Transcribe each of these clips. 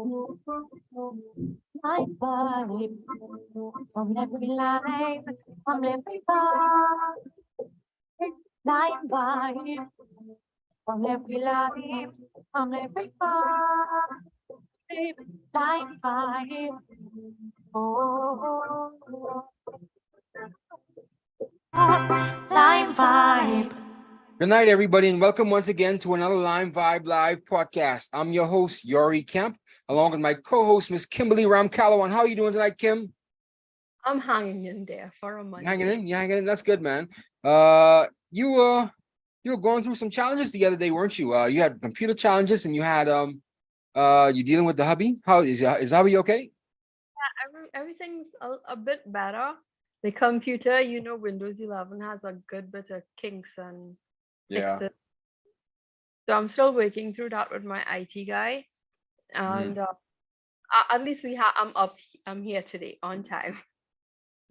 Life vibe from every life, from every bar. Life vibe from every life, from every bar. Life vibe. Oh, Lime vibe. Good night, everybody, and welcome once again to another LimeVibe Live podcast. I'm your host, Yori Kemp, along with my co-host, Miss Kimberly Ramcalawan. How are you doing tonight, Kim? I'm hanging in there for a You hanging Monday. in? You hanging in? That's good, man. You were going through some challenges the other day, weren't you? You had computer challenges, and you had you dealing with the hubby. How is hubby okay? Everything's a bit better. The computer, Windows 11 has a good bit of kinks and Yeah. fixes. So I'm still working through that with my IT guy, Mhm. and at least I'm here today on time.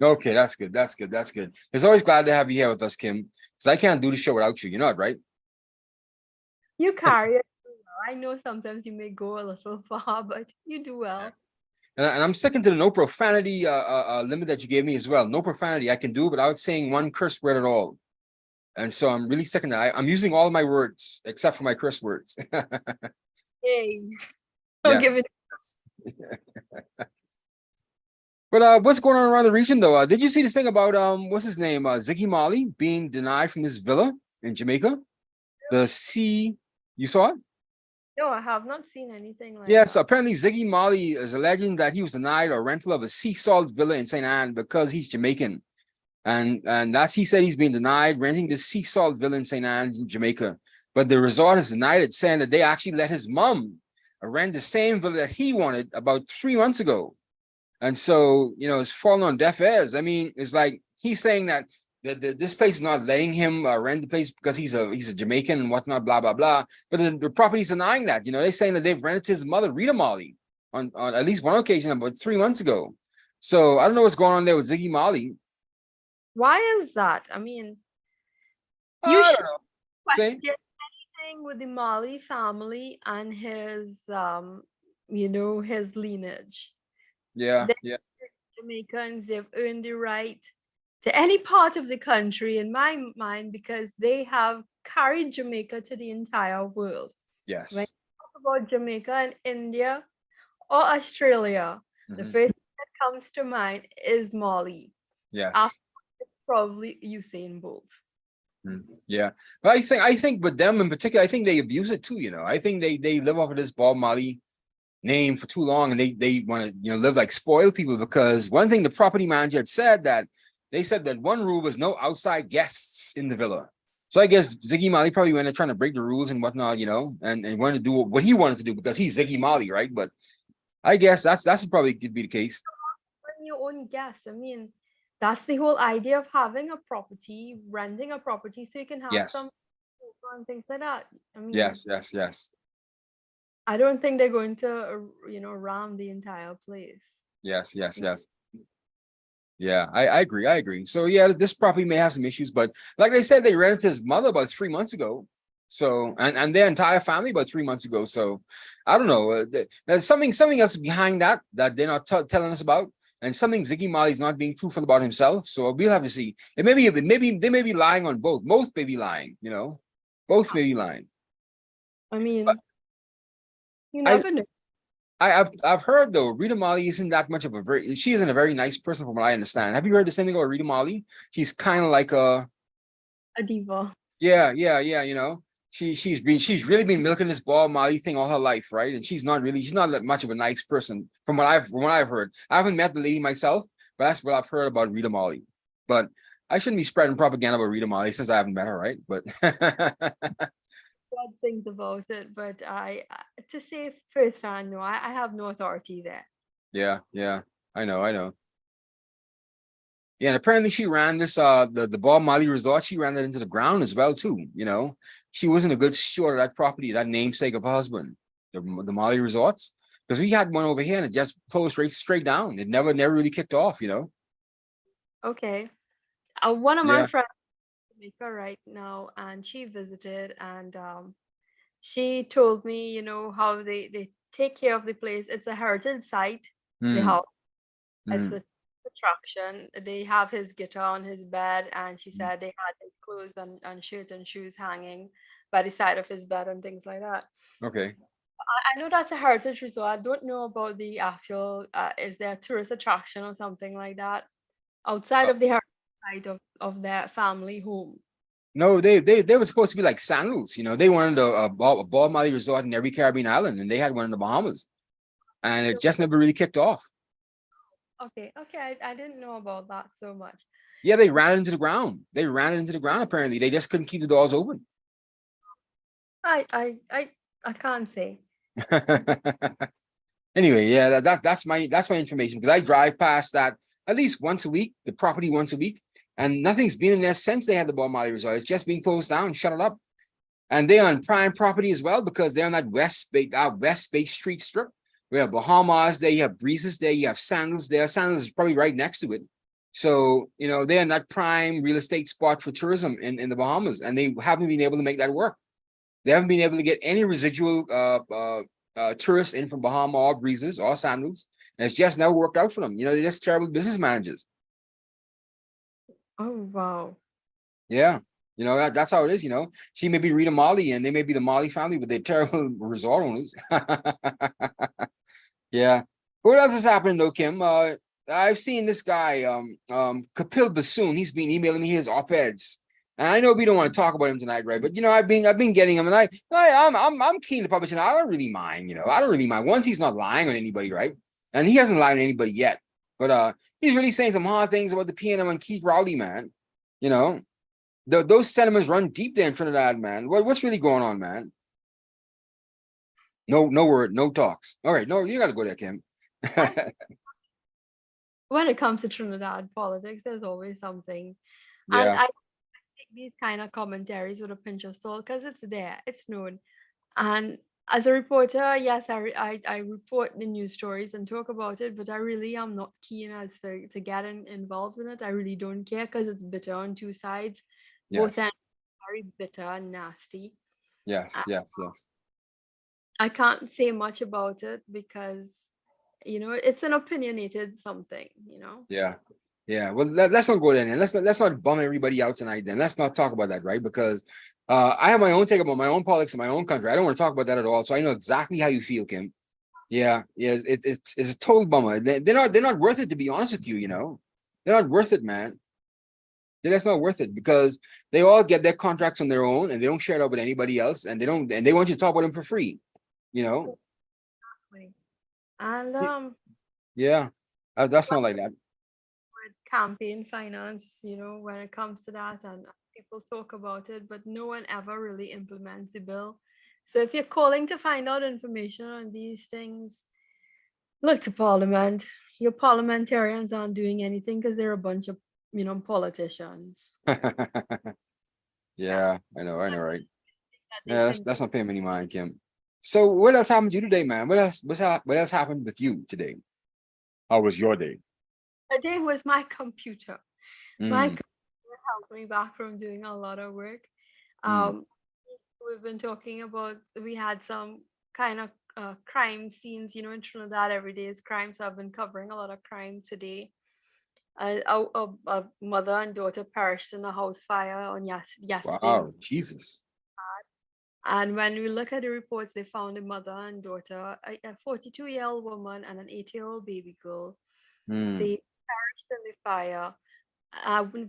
Okay, that's good. That's good. That's good. It's always glad to have you here with us, Kim, because I can't do the show without you. You know it, right? You carry it through well. I know sometimes you may go a little far, but you do well. And I'm sticking to the no profanity limit that you gave me as well. No profanity. I can do without saying one curse word at all. And so I'm really sticking to that. I'm using all of my words except for my curse words. Hey, don't Yes. give it. But what's going on around the region though? Did you see this thing about what's his name? Ziggy Marley being denied from this villa in Jamaica? The sea, you saw it? No, I have not seen anything like Yes, that. apparently Ziggy Marley is alleging that he was denied a rental of a sea salt villa in St. Anne because he's Jamaican. And that's he said he's been denied renting the sea salt villa in St. Anne in Jamaica. But the resort has denied it, saying that they actually let his mom rent the same villa that he wanted about 3 months ago. And so, it's falling on deaf ears. I mean, it's like he's saying that this place is not letting him rent the place because he's a Jamaican and whatnot, blah, blah, blah. But the property's denying that. They're saying that they've rented to his mother, Rita Marley, on at least one occasion about 3 months ago. So I don't know what's going on there with Ziggy Marley. Why is that? I mean, you I should don't know. question Say, anything with the Mali family and his lineage. yeah, The yeah, Jamaicans, they've earned the right to any part of the country, in my mind, because they have carried Jamaica to the entire world. When yes. you talk about Jamaica and India or Australia, the Mhm. first thing that comes to mind is Mali. After Yes. probably Usain Bolt. Yeah. But I think with them in particular, I think they abuse it too. I think they live off of this Bob Marley name for too long, and they want to live like spoiled people, because one thing the property manager had said, that they said that one rule was no outside guests in the villa. So I guess Ziggy Marley probably went there trying to break the rules and whatnot, and wanted to do what he wanted to do because he's Ziggy Marley, right? But I guess that's probably could be the case. Bring your own guests. I mean, that's the whole idea of having a property, renting a property, so you can have some Yes, and things like that. I mean, yes, yes, yes, I don't think they're going to, ram the entire place. yes, yes, yes. Yeah, I agree. I agree. So yeah, this property may have some issues, but like I said, they rented to his mother about 3 months ago. So and their entire family about 3 months ago. So I don't know. There's something else behind that they're not telling us about, and something Ziggy Marley's not being truthful about himself. So we'll have to see. It maybe they may be lying on both. Both may be lying. Both may be lying. I But mean, you I never know. I've heard though, Rita Marley isn't that much of she isn't a very nice person from what I understand. Have you heard the same thing about Rita Marley? She's kind of like A diva. yeah. She's really been milking this Bob Marley thing all her life, right? And she's not that much of a nice person from what I've heard. I haven't met the lady myself, but that's what I've heard about Rita Marley. But I shouldn't be spreading propaganda about Rita Marley since I haven't met her, right? But Bad things about it, but to say firsthand, no, I have no authority there. yeah, I know. Yeah, and apparently she ran this the Bob Marley resort. She ran that into the ground as well too. She wasn't a good steward of that property, that namesake of her husband, the Marley resorts. Because we had one over here and it just closed straight down. It never really kicked off. Okay. One of my Yeah. friends in Jamaica right now, and she visited, and she told me, how they take care of the place. It's a heritage site. The Mm, house. It's mm, a attraction. They have his guitar on his bed, and she mm. said they had his clothes and shirt and shoes hanging by the side of his bed and things like that. Okay. I know that's a heritage resort. I don't know about the actual, is there a tourist attraction or something like that outside Uh, of the heritage site of their family home? no, they were supposed to be like sandals. They wanted a Bob Marley resort in every Caribbean island, and they had one in the Bahamas, and it just never really kicked off. Okay, okay, I didn't know about that so much. Yeah, they ran it into the ground. They ran it into the ground. Apparently, they just couldn't keep the doors open. I I I I can't say. Anyway, yeah, that's my information because I drive past that at least once a week, the property once a week, and nothing's been in there since they had the Bob Marley resort. It's just been closed down, shut it up, and they're on prime property as well because they're on that West Bay Street strip. We have Bahamas there, you have Breezes there, you have Sandals there. Sandals is probably right next to it. So, they're in that prime real estate spot for tourism in the Bahamas, and they haven't been able to make that work. They haven't been able to get any residual tourists in from Bahama or Breezes or Sandals. And it's just never worked out for them. They're just terrible business managers. Oh wow. Yeah. That's how it is. She may be Rita Marley and they may be the Marley family, but they're terrible resort owners. Yeah. What else is happening though, Kim? I've seen this guy, Kapil Bassoon. He's been emailing me his op-eds. And I know we don't want to talk about him tonight, right? But I've been getting him, and I'm keen to publish, and I don't really mind. I don't really mind once he's not lying on anybody, right? And he hasn't lied on anybody yet. But he's really saying some hard things about the PNM and Keith Rowley, man. Those sentiments run deep there in Trinidad, man. What's really going on, man? No word, no talks. All right, no, you got to go there, Kim. When it comes to Trinidad politics, there's always something. And Yeah. I take these kind of commentaries with a pinch of salt because it's there, it's known. And as a reporter, yes, I report the news stories and talk about it, but I really am not keen as to get involved in it. I really don't care because it's bitter on two sides. Both Yes. ends are very bitter and nasty. Yes. Yes. Yes. I can't say much about it because, it's an opinionated something. Yeah. Yeah. Well, let's not go there then. Let's not bum everybody out tonight. Then let's not talk about that, right? Because I have my own take about my own politics in my own country. I don't want to talk about that at all. So I know exactly how you feel, Kim. Yeah. Yeah. It's a total bummer. They're not worth it, to be honest with you. They're not worth it, man. That's not worth it because they all get their contracts on their own and they don't share it out with anybody else, and they want you to talk about them for free. You know. Exactly. And Yeah. That's not like that. with campaign finance, when it comes to that, and people talk about it, but no one ever really implements the bill. So if you're calling to find out information on these things, look to Parliament. Your parliamentarians aren't doing anything because they're a bunch of, politicians. Yeah, Yeah, I know, right? that they Yeah, can. that's not paying me any mind, Kim. So what else happened to you today, man? What else happened with you today? How was your day? Today was my computer. My Mm, computer held me back from doing a lot of work. mm, Um, we've been talking about, we had some kind of crime scenes, in Trinidad every day is crime. So I've been covering a lot of crime today. A mother and daughter perished in a house fire on yesterday. wow, Jesus. And when we look at the reports, they found a mother and daughter, a 42-year-old woman and an 8-year-old baby girl. Mm, They perished in the fire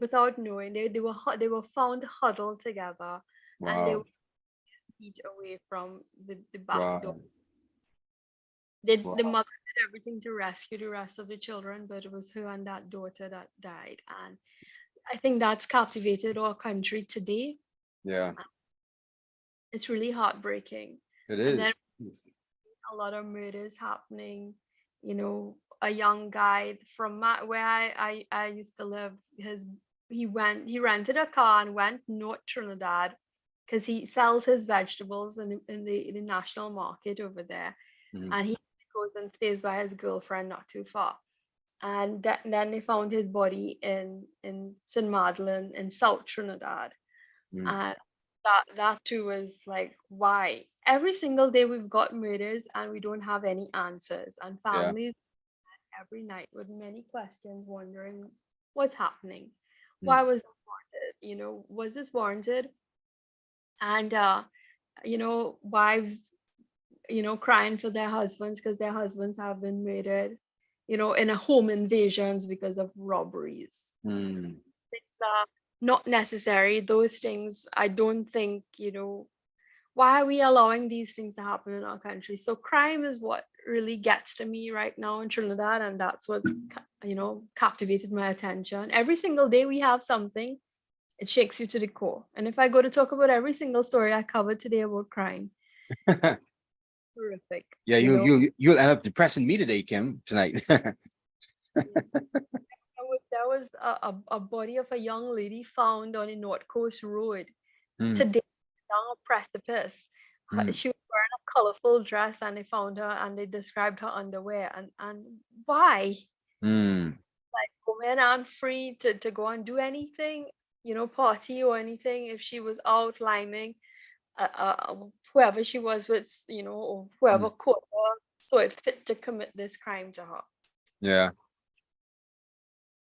without knowing. They were found huddled together, and they wow, were feet away from the back door. wow, The wow. mother did everything to rescue the rest of the children, but it was her and that daughter that died. And I think that's captivated our country today. Yeah, It's really heartbreaking. it And then is. a lot of murders happening. A young guy from where I used to live. He rented a car and went North Trinidad because he sells his vegetables in the national market over there, Mm, and he goes and stays by his girlfriend not too far. And then they found his body in St. Madeleine in South Trinidad. mm, And that too is like, why? Every single day we've got murders and we don't have any answers, and Yeah. families every night with many questions, wondering what's happening. Mm. Why was this warranted? Was this warranted? And wives, crying for their husbands because their husbands have been murdered, in a home invasions because of robberies. Mm. It's not necessary. Those things, I don't think, why are we allowing these things to happen in our country? So crime is what really gets to me right now in Trinidad, and that's what's captivated my attention. Every single day we have something, it shakes you to the core. And if I go to talk about every single story I covered today about crime, horrific. Yeah, you'll end up depressing me today, Kim, tonight. There was a body of a young lady found on a North Coast road Mm. today, down a precipice. Mm. She was wearing a colorful dress, and they found her and they described her underwear. And why? Mm. Like, women aren't free to go and do anything, party or anything. If she was out liming, whoever she was with, or whoever Mm. caught her, so it fit to commit this crime to her. Yeah.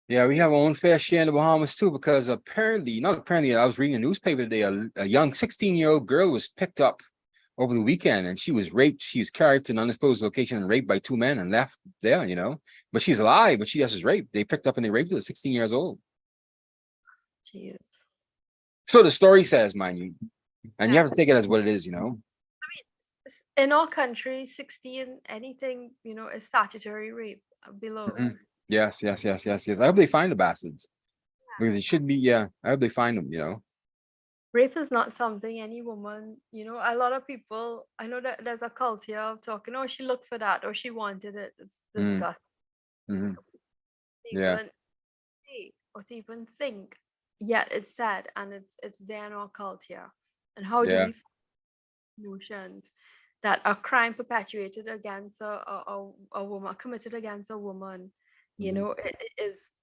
Yeah, we have our own fair share in the Bahamas too, because not apparently, I was reading a newspaper today, a young 16-year-old girl was picked up over the weekend and she was raped. She was carried to an undisclosed location and raped by two men and left there, But she's alive, but she just was raped. They picked up and they raped her at 16 years old. Jeez. So the story says, mind you, and you Yeah. have to take it as what it is, In our country, 16, anything, is statutory rape below. Mhm. Yes. I hope they find the bastards because it should be, I hope they find them. Rape is not something any woman, a lot of people, I know that there's a culture of talking, oh, she looked for that or she wanted it. It's Mm. disgusting. Mhm. To Yeah. even say or to even think. Yet it's sad, and it's there in our culture. And how do Yeah. we notions that a crime perpetuated against a woman, committed against a woman, Mhm. it is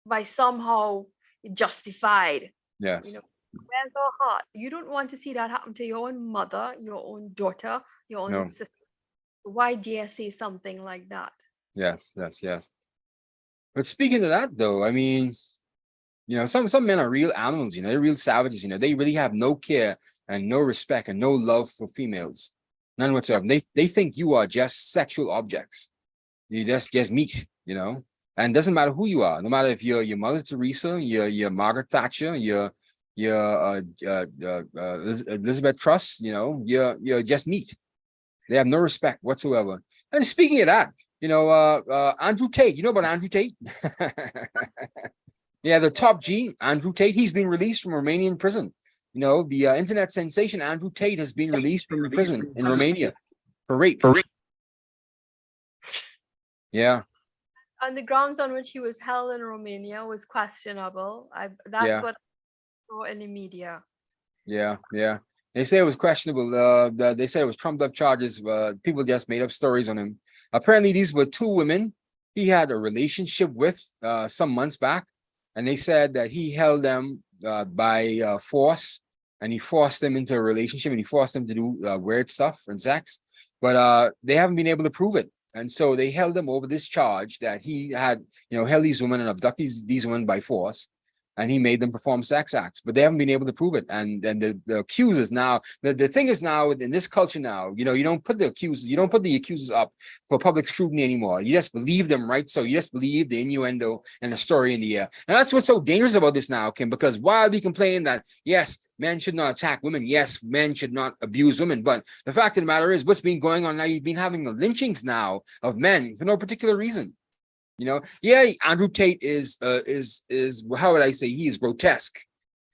by somehow justified. Yes. Where's our heart? You don't want to see that happen to your own mother, your own daughter, your own No. sister. Why dare say something like that? Yes. But speaking of that, though, I mean, some men are real animals. They're real savages. They really have no care and no respect and no love for females, none whatsoever. They think you are just sexual objects. You just meat. And it doesn't matter who you are. No matter if you're your Mother Teresa, you're Margaret Thatcher, you're Elizabeth Truss. You're just meat. They have no respect whatsoever. And speaking of that, Andrew Tate. You know about Andrew Tate? Yeah, the top G, Andrew Tate. He's been released from Romanian prison. The internet sensation Andrew Tate has been released from prison in Romania for rape. Yeah. And the grounds on which he was held in Romania was questionable. That's what I saw in the media. Yeah. They say it was questionable. They said it was trumped up charges. People just made up stories on him. Apparently, these were two women he had a relationship with some months back, and they said that he held them by force, and he forced them into a relationship, and he forced them to do weird stuff and sex. But they haven't been able to prove it. And so they held him over this charge that he had, held these women and abducted these women by force. And he made them perform sex acts, but they haven't been able to prove it. And the accusers now, the thing is now in this culture now, you don't put the accusers up for public scrutiny anymore. You just believe them, right? So you just believe the innuendo and the story in the air. And that's what's so dangerous about this now, Kim, because while we complain that, yes, men should not attack women, yes, men should not abuse women, but the fact of the matter is what's been going on now, you've been having the lynchings now of men for no particular reason. Andrew Tate is how would I say, he is grotesque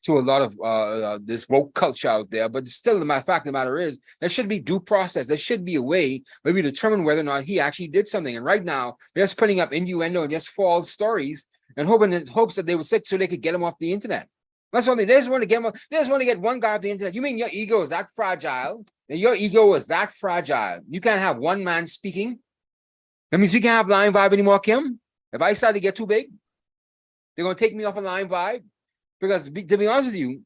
to a lot of this woke culture out there, but still the fact of the matter is there should be due process. There should be a way maybe to determine whether or not he actually did something. And right now they're just putting up innuendo and just false stories and hopes that they would stick so they could get him off the internet. That's only they just want to get him. They just want to get one guy off the internet. You mean your ego is that fragile? Your ego is that fragile. You can't have one man speaking. That means we can't have LimeVibe anymore, Kim. If I start to get too big, they're going to take me off of LimeVibe. Because to be honest with you,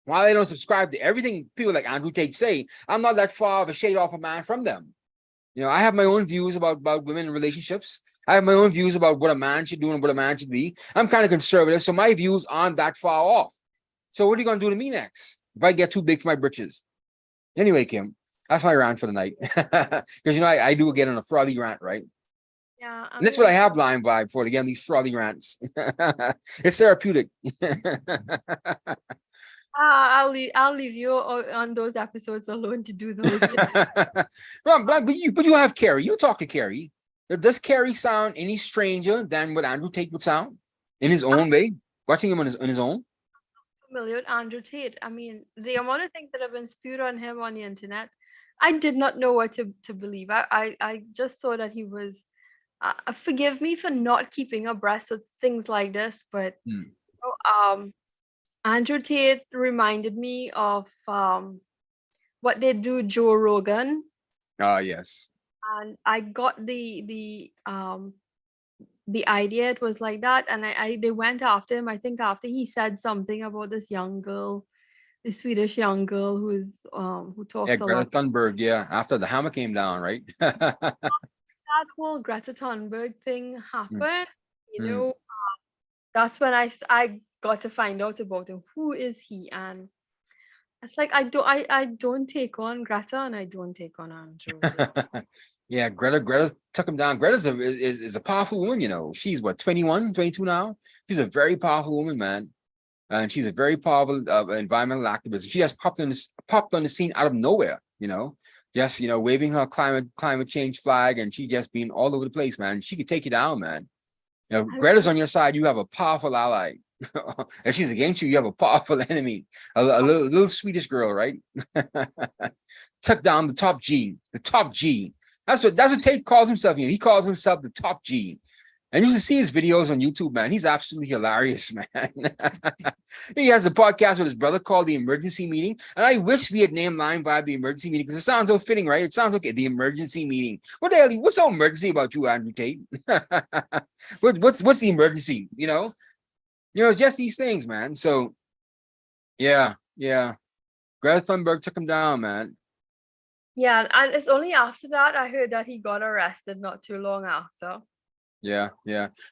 while I don't subscribe to everything people like Andrew Tate say, I'm not that far of a shade off a man from them. You know, I have my own views about women in relationships. I have my own views about what a man should do and what a man should be. I'm kind of conservative, so my views aren't that far off. So what are you going to do to me next if I get too big for my britches? Anyway, Kim, that's my rant for the night. Because, you know, I do get on a frothy rant, right? Yeah, I And that's what I mean, have LimeVibe for, again, these frothy rants. It's therapeutic. I'll leave you on those episodes alone to do those. But you have Carrie. You talk to Carrie. Does Carrie sound any stranger than what Andrew Tate would sound in his own way? Watching him on his own. Familiar with Andrew Tate. I mean, the amount of things that have been spewed on him on the internet, I did not know what to believe. I just saw that he was. Forgive me for not keeping abreast of things like this, but Hmm. Andrew Tate reminded me of what they do Joe Rogan, Yes. and I got the idea it was like that, and I they went after him. I think after he said something about this young girl, the Swedish young girl who Yeah, talks a Greta lot. Thunberg. Yeah, after the hammer came down, right? That whole Greta Thunberg thing Mm, happened, you mm. know, that's when I got to find out about him. Who is he? And it's like I don't take on Greta and I don't take on Andrew. Yeah, Greta took him down. Greta's is a powerful woman, you know. She's what, 21, 22 now? She's a very powerful woman, man. And she's a very powerful environmental activist. She just popped on the scene out of nowhere, you know, just, you know, waving her climate change flag, and she just being all over the place, man. She could take you down, man. You know, I Greta's on your side, you have a powerful ally. If she's against you, you have a powerful enemy. A little Swedish girl, right? Took down the top G, the top G. That's what Tate calls himself. You know, he calls himself the top G. And you should see his videos on YouTube, man. He's absolutely hilarious, man. He has a podcast with his brother called The Emergency Meeting. And I wish we had named LimeVibe The Emergency Meeting, because it sounds so fitting, right? It sounds okay. The Emergency Meeting. What the hell? What's so emergency about you, Andrew Tate? What's the emergency? You know, just these things, man. So yeah. Greta Thunberg took him down, man. Yeah, and it's only after that I heard that he got arrested not too long after. Yeah.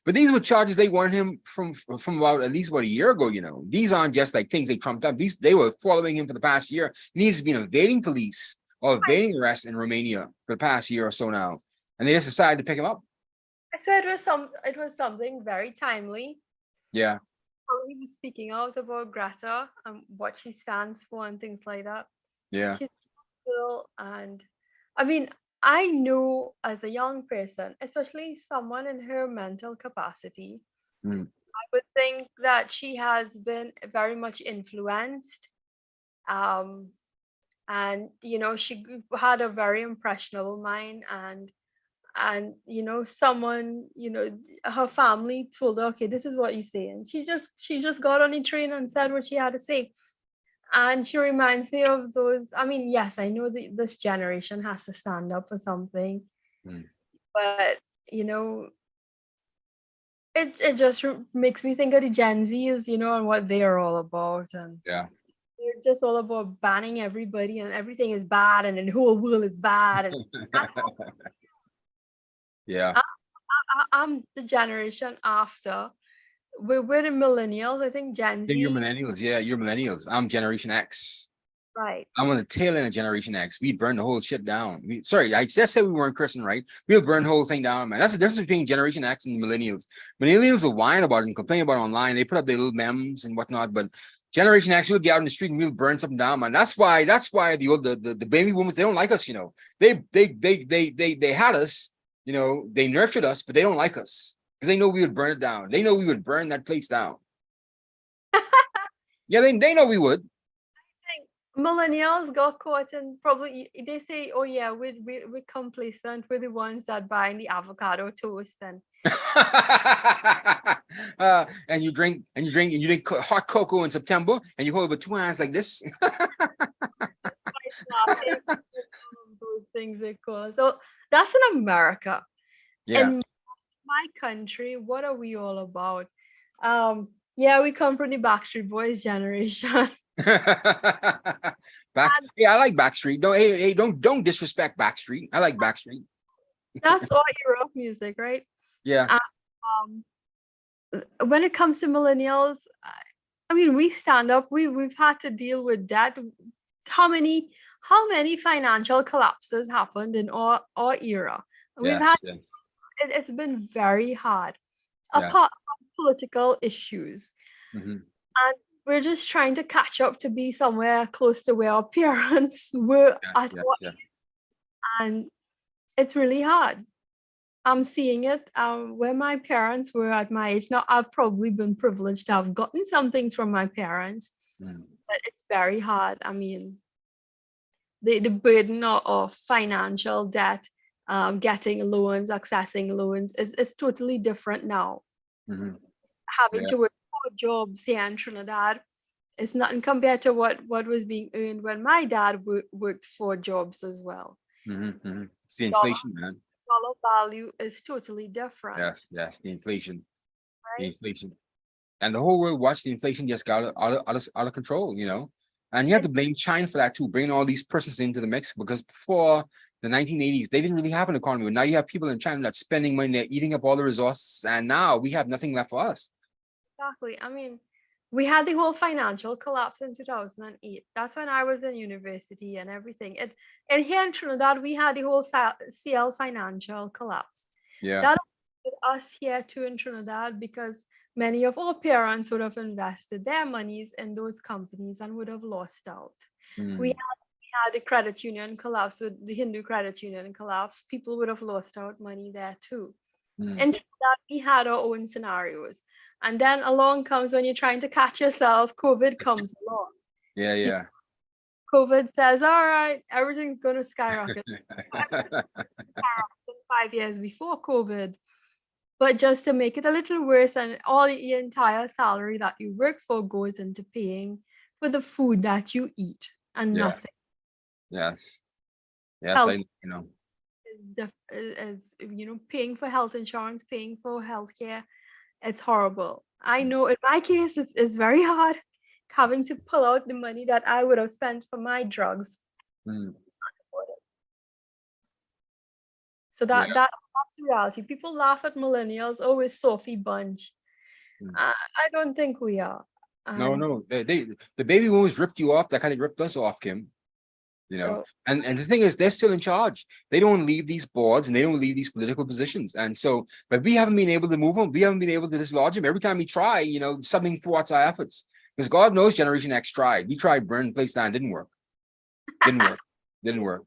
But these were charges they wanted him from about at least about a year ago, you know. These aren't just like things they trumped up. They were following him for the past year. He's been evading police or evading arrest in Romania for the past year or so now. And they just decided to pick him up. I swear it was something very timely. Yeah. How he was speaking out about Greta and what she stands for and things like that. Yeah. She's cool, and I mean, I know as a young person, especially someone in her mental capacity, Mm. I would think that she has been very much influenced. Um, and you know, she had a very impressionable mind, and you know, someone, you know, her family told her, okay, this is what you say, and she just got on the train and said what she had to say. And she reminds me of those. I mean, yes, I know that this generation has to stand up for something, Mm. but you know, it just makes me think of the Gen Zs, you know, and what they are all about, and Yeah. they're just all about banning everybody, and everything is bad, and the whole world is bad, and that's Yeah. I'm the generation after. We're the millennials. I think Gen You're Z, millennials. Yeah, you're millennials. I'm Generation X. right? I'm on the tail end of Generation X. We burned the whole shit down. Sorry, I just said we weren't cursing, right? We'll burn the whole thing down, man. That's the difference between Generation X and millennials. Millennials will whine about it and complain about it online. They put up their little memes and whatnot, but Generation X, we'll get out in the street and we'll burn something down, man. That's why the baby boomers, they don't like us, you know. They had us, you know, they nurtured us, but they don't like us because they know we would burn it down. They know we would burn that place down. Yeah, they know we would. Millennials got caught and probably they say, oh yeah, we're complacent. We're the ones that buying the avocado toast and and you drink hot cocoa in September and you hold it with two hands like this. laughing at those things they call. So that's in America. Yeah. In my country, what are we all about? Yeah, we come from the Backstreet Boys generation. Hey, I like Backstreet. Don't disrespect Backstreet. I like Backstreet. That's all era of music, right? Yeah. Um, when it comes to millennials, I mean, we stand up. We've had to deal with that. How many financial collapses happened in our era? We've had Yes. Yes. it's been very hard. Yes. Apart from political issues, Hmm. and we're just trying to catch up to be somewhere close to where our parents were Yes. at, Yes. Yes. and it's really hard. I'm seeing it where my parents were at my age. Now, I've probably been privileged to have gotten some things from my parents, Mm. but it's very hard. I mean, the burden of financial debt, getting loans, accessing loans is totally different now. Mhm. Having Yeah. to work 4 jobs here in Trinidad is nothing compared to what was being earned when my dad worked 4 jobs as well. It's the Dollar, inflation, man. dollar value is totally different, Yes. Yes. The inflation. The right? inflation. And the whole world watched the inflation just got out of control, And you have to blame China for that too, bringing all these persons into the mix because before the 1980s, they didn't really have an economy. But now you have people in China that's spending money, they're eating up all the resources, and now we have nothing left for us. Exactly. I mean, we had the whole financial collapse in 2008. That's when I was in university and everything. And here in Trinidad, we had the whole CL financial collapse. Yeah. That affected us here too in Trinidad because many of our parents would have invested their monies in those companies and would have lost out. We Mm, had the credit union collapse with the Hindu credit union collapse. People would have lost out money there too. mm. And that we had our own scenarios. And then along comes when you're trying to catch yourself, COVID comes along. Yeah, yeah. COVID says, all right, everything's going to skyrocket. 5 years before COVID. But just to make it a little worse, and all the entire salary that you work for goes into paying for the food that you eat and Yes, nothing yes, yes. else know. is paying for health insurance, paying for healthcare. It's horrible. I know in my case, it's very hard having to pull out the money that I would have spent for my drugs. Mm, So yeah. that's the reality. People laugh at millennials, oh, we're Sophie bunch. Mm. I don't think we are. No, And no. The baby boomers ripped you off. That kind of ripped us off, Kim. so And the thing is, they're still in charge. They don't leave these boards and they don't leave these political positions. And so, but we haven't been able to move them. We haven't been able to dislodge them. Every time we try, something thwarts our efforts. Because God knows Generation X tried. We tried burn the place down, didn't work. Didn't work. Didn't work.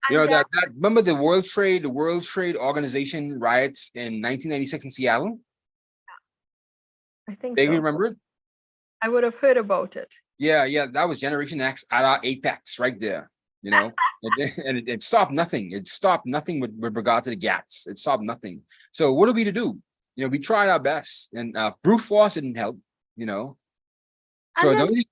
and then That remember the World Trade Organization riots in 1996 in Seattle? I think They so. remember it? I would have heard about it. Yeah, yeah, that was Generation X at our apex right there. And it stopped nothing. It stopped nothing with regard to the GATS. It stopped nothing. So what are we to do? We tried our best, and brute force didn't help. So And the then only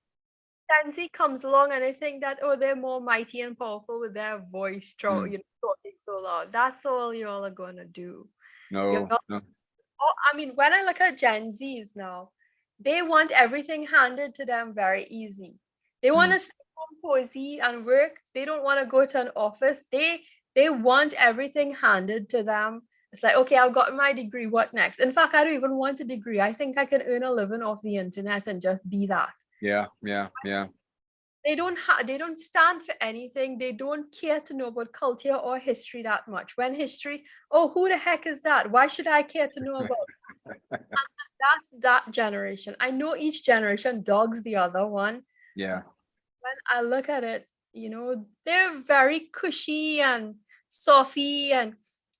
Gen Z comes along and I think that, oh, they're more mighty and powerful with their voice strong, Mm, talking so loud. That's all you all are gonna do. You're no, not, no, oh, I mean, when I look at Gen Zs now, they want everything handed to them very easy. They want mm, to stay home cozy and work. They don't want to go to an office. They want everything handed to them. It's like, okay, I've got my degree. What next? In fact, I don't even want a degree. I think I can earn a living off the internet and just be that. yeah, yeah, yeah. They don't stand for anything. They don't care to know about culture or history that much. When history, oh, who the heck is that? Why should I care to know about that's that generation. I know each generation dogs the other one. Yeah. When I look at it, they're very cushy and softy and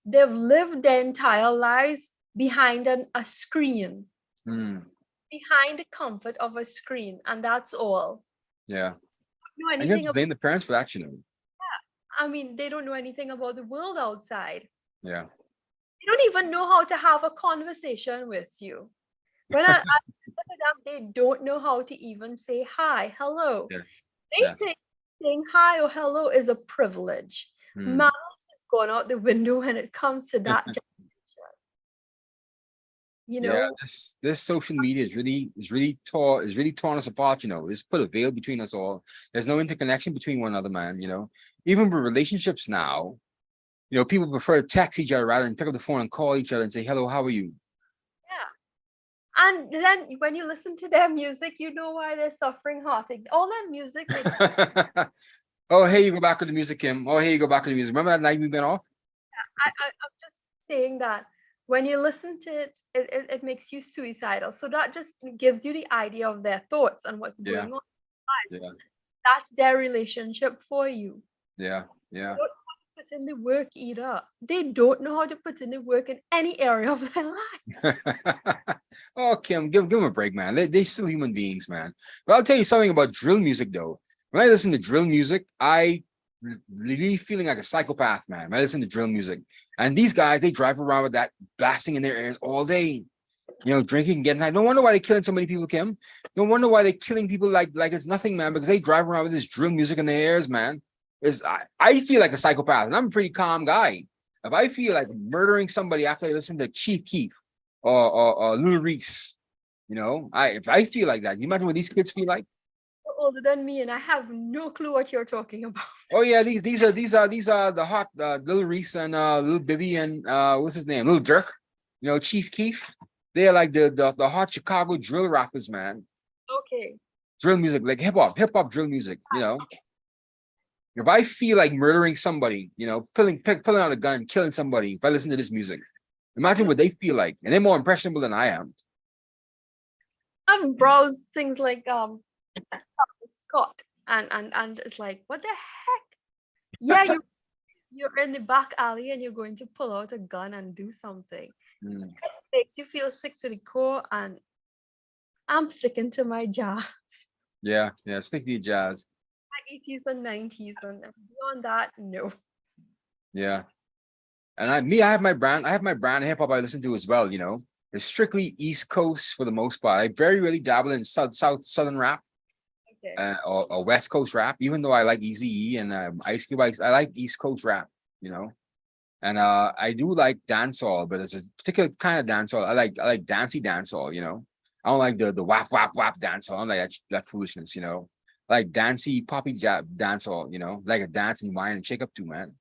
they've lived their entire lives behind a screen, Mm, behind the comfort of a screen, and that's all. yeah. Know And you have anything to blame the parents for that. I mean, they don't know anything about the world outside. Yeah. They don't even know how to have a conversation with you. When I look at them, they don't know how to even say hi, hello. Yes. They Yes. think saying hi or hello is a privilege. Mm. Manners has gone out the window when it comes to that generation. You Yeah, know, this social media is really torn us apart, you know. It's put a veil between us all. There's no interconnection between one another, man, you know. Even with relationships now, you know, people prefer to text each other rather than pick up the phone and call each other and say, hello, how are you? yeah. And then when you listen to their music, you know why they're suffering heartache. All their music makes Oh, hey, you go back to the music, Kim. Oh, hey, you go back to the music. Remember that night we went off? I'm just saying that when you listen to it, it makes you suicidal. So that just gives you the idea of their thoughts and what's Yeah, going on in their yeah, lives. That's their relationship for you. yeah, They yeah. don't know how to put in the work either. They don't know how to put in the work in any area of their lives. Oh, Kim, give them a break, man. They're still human beings, man. But I'll tell you something about drill music, though. When I listen to drill music, I really feeling like a psychopath, man. When I listen to drill music, and these guys, they drive around with that blasting in their ears all day. You know, drinking, getting high. No wonder why they're killing so many people, Kim. No wonder why they're killing people like it's nothing, man. Because they drive around with this drill music in their ears, man. I feel like a psychopath, and I'm a pretty calm guy. If I feel like murdering somebody after I listen to Chief Keef or Lil Reese, you know, if I feel like that, you imagine what these kids feel like. You're older than me, and I have no clue what you're talking about. Oh yeah, these are the hot Lil Reese and Lil Bibby and what's his name, Lil Durk, you know, Chief Keef. They're like the hot Chicago drill rappers, man. Okay. Drill music, like hip hop drill music, you know. If I feel like murdering somebody, you know, pulling out a gun, killing somebody, if I listen to this music, imagine what they feel like. And they're more impressionable than I am. I've browsed things like Scott and it's like, what the heck? Yeah, you're in the back alley and you're going to pull out a gun and do something. Mm, Makes you feel sick to the core, and I'm sticking to my jazz. yeah, yeah, stick to your jazz. My 80s and 90s, and beyond that, no. Yeah. And I have my brand of hip hop I listen to as well, you know. It's strictly East Coast for the most part. I very rarely dabble in Southern rap Okay. or West Coast rap, even though I like Eazy-E and Ice Cube. I like East Coast rap, you know. And I do like dancehall, but it's a particular kind of dancehall. I like dancey dancehall, you know. I don't like the whap whap whap dancehall. I don't like that foolishness, you know. I like dancey poppy dancehall, you know, like a dance and wine and shake up to, man.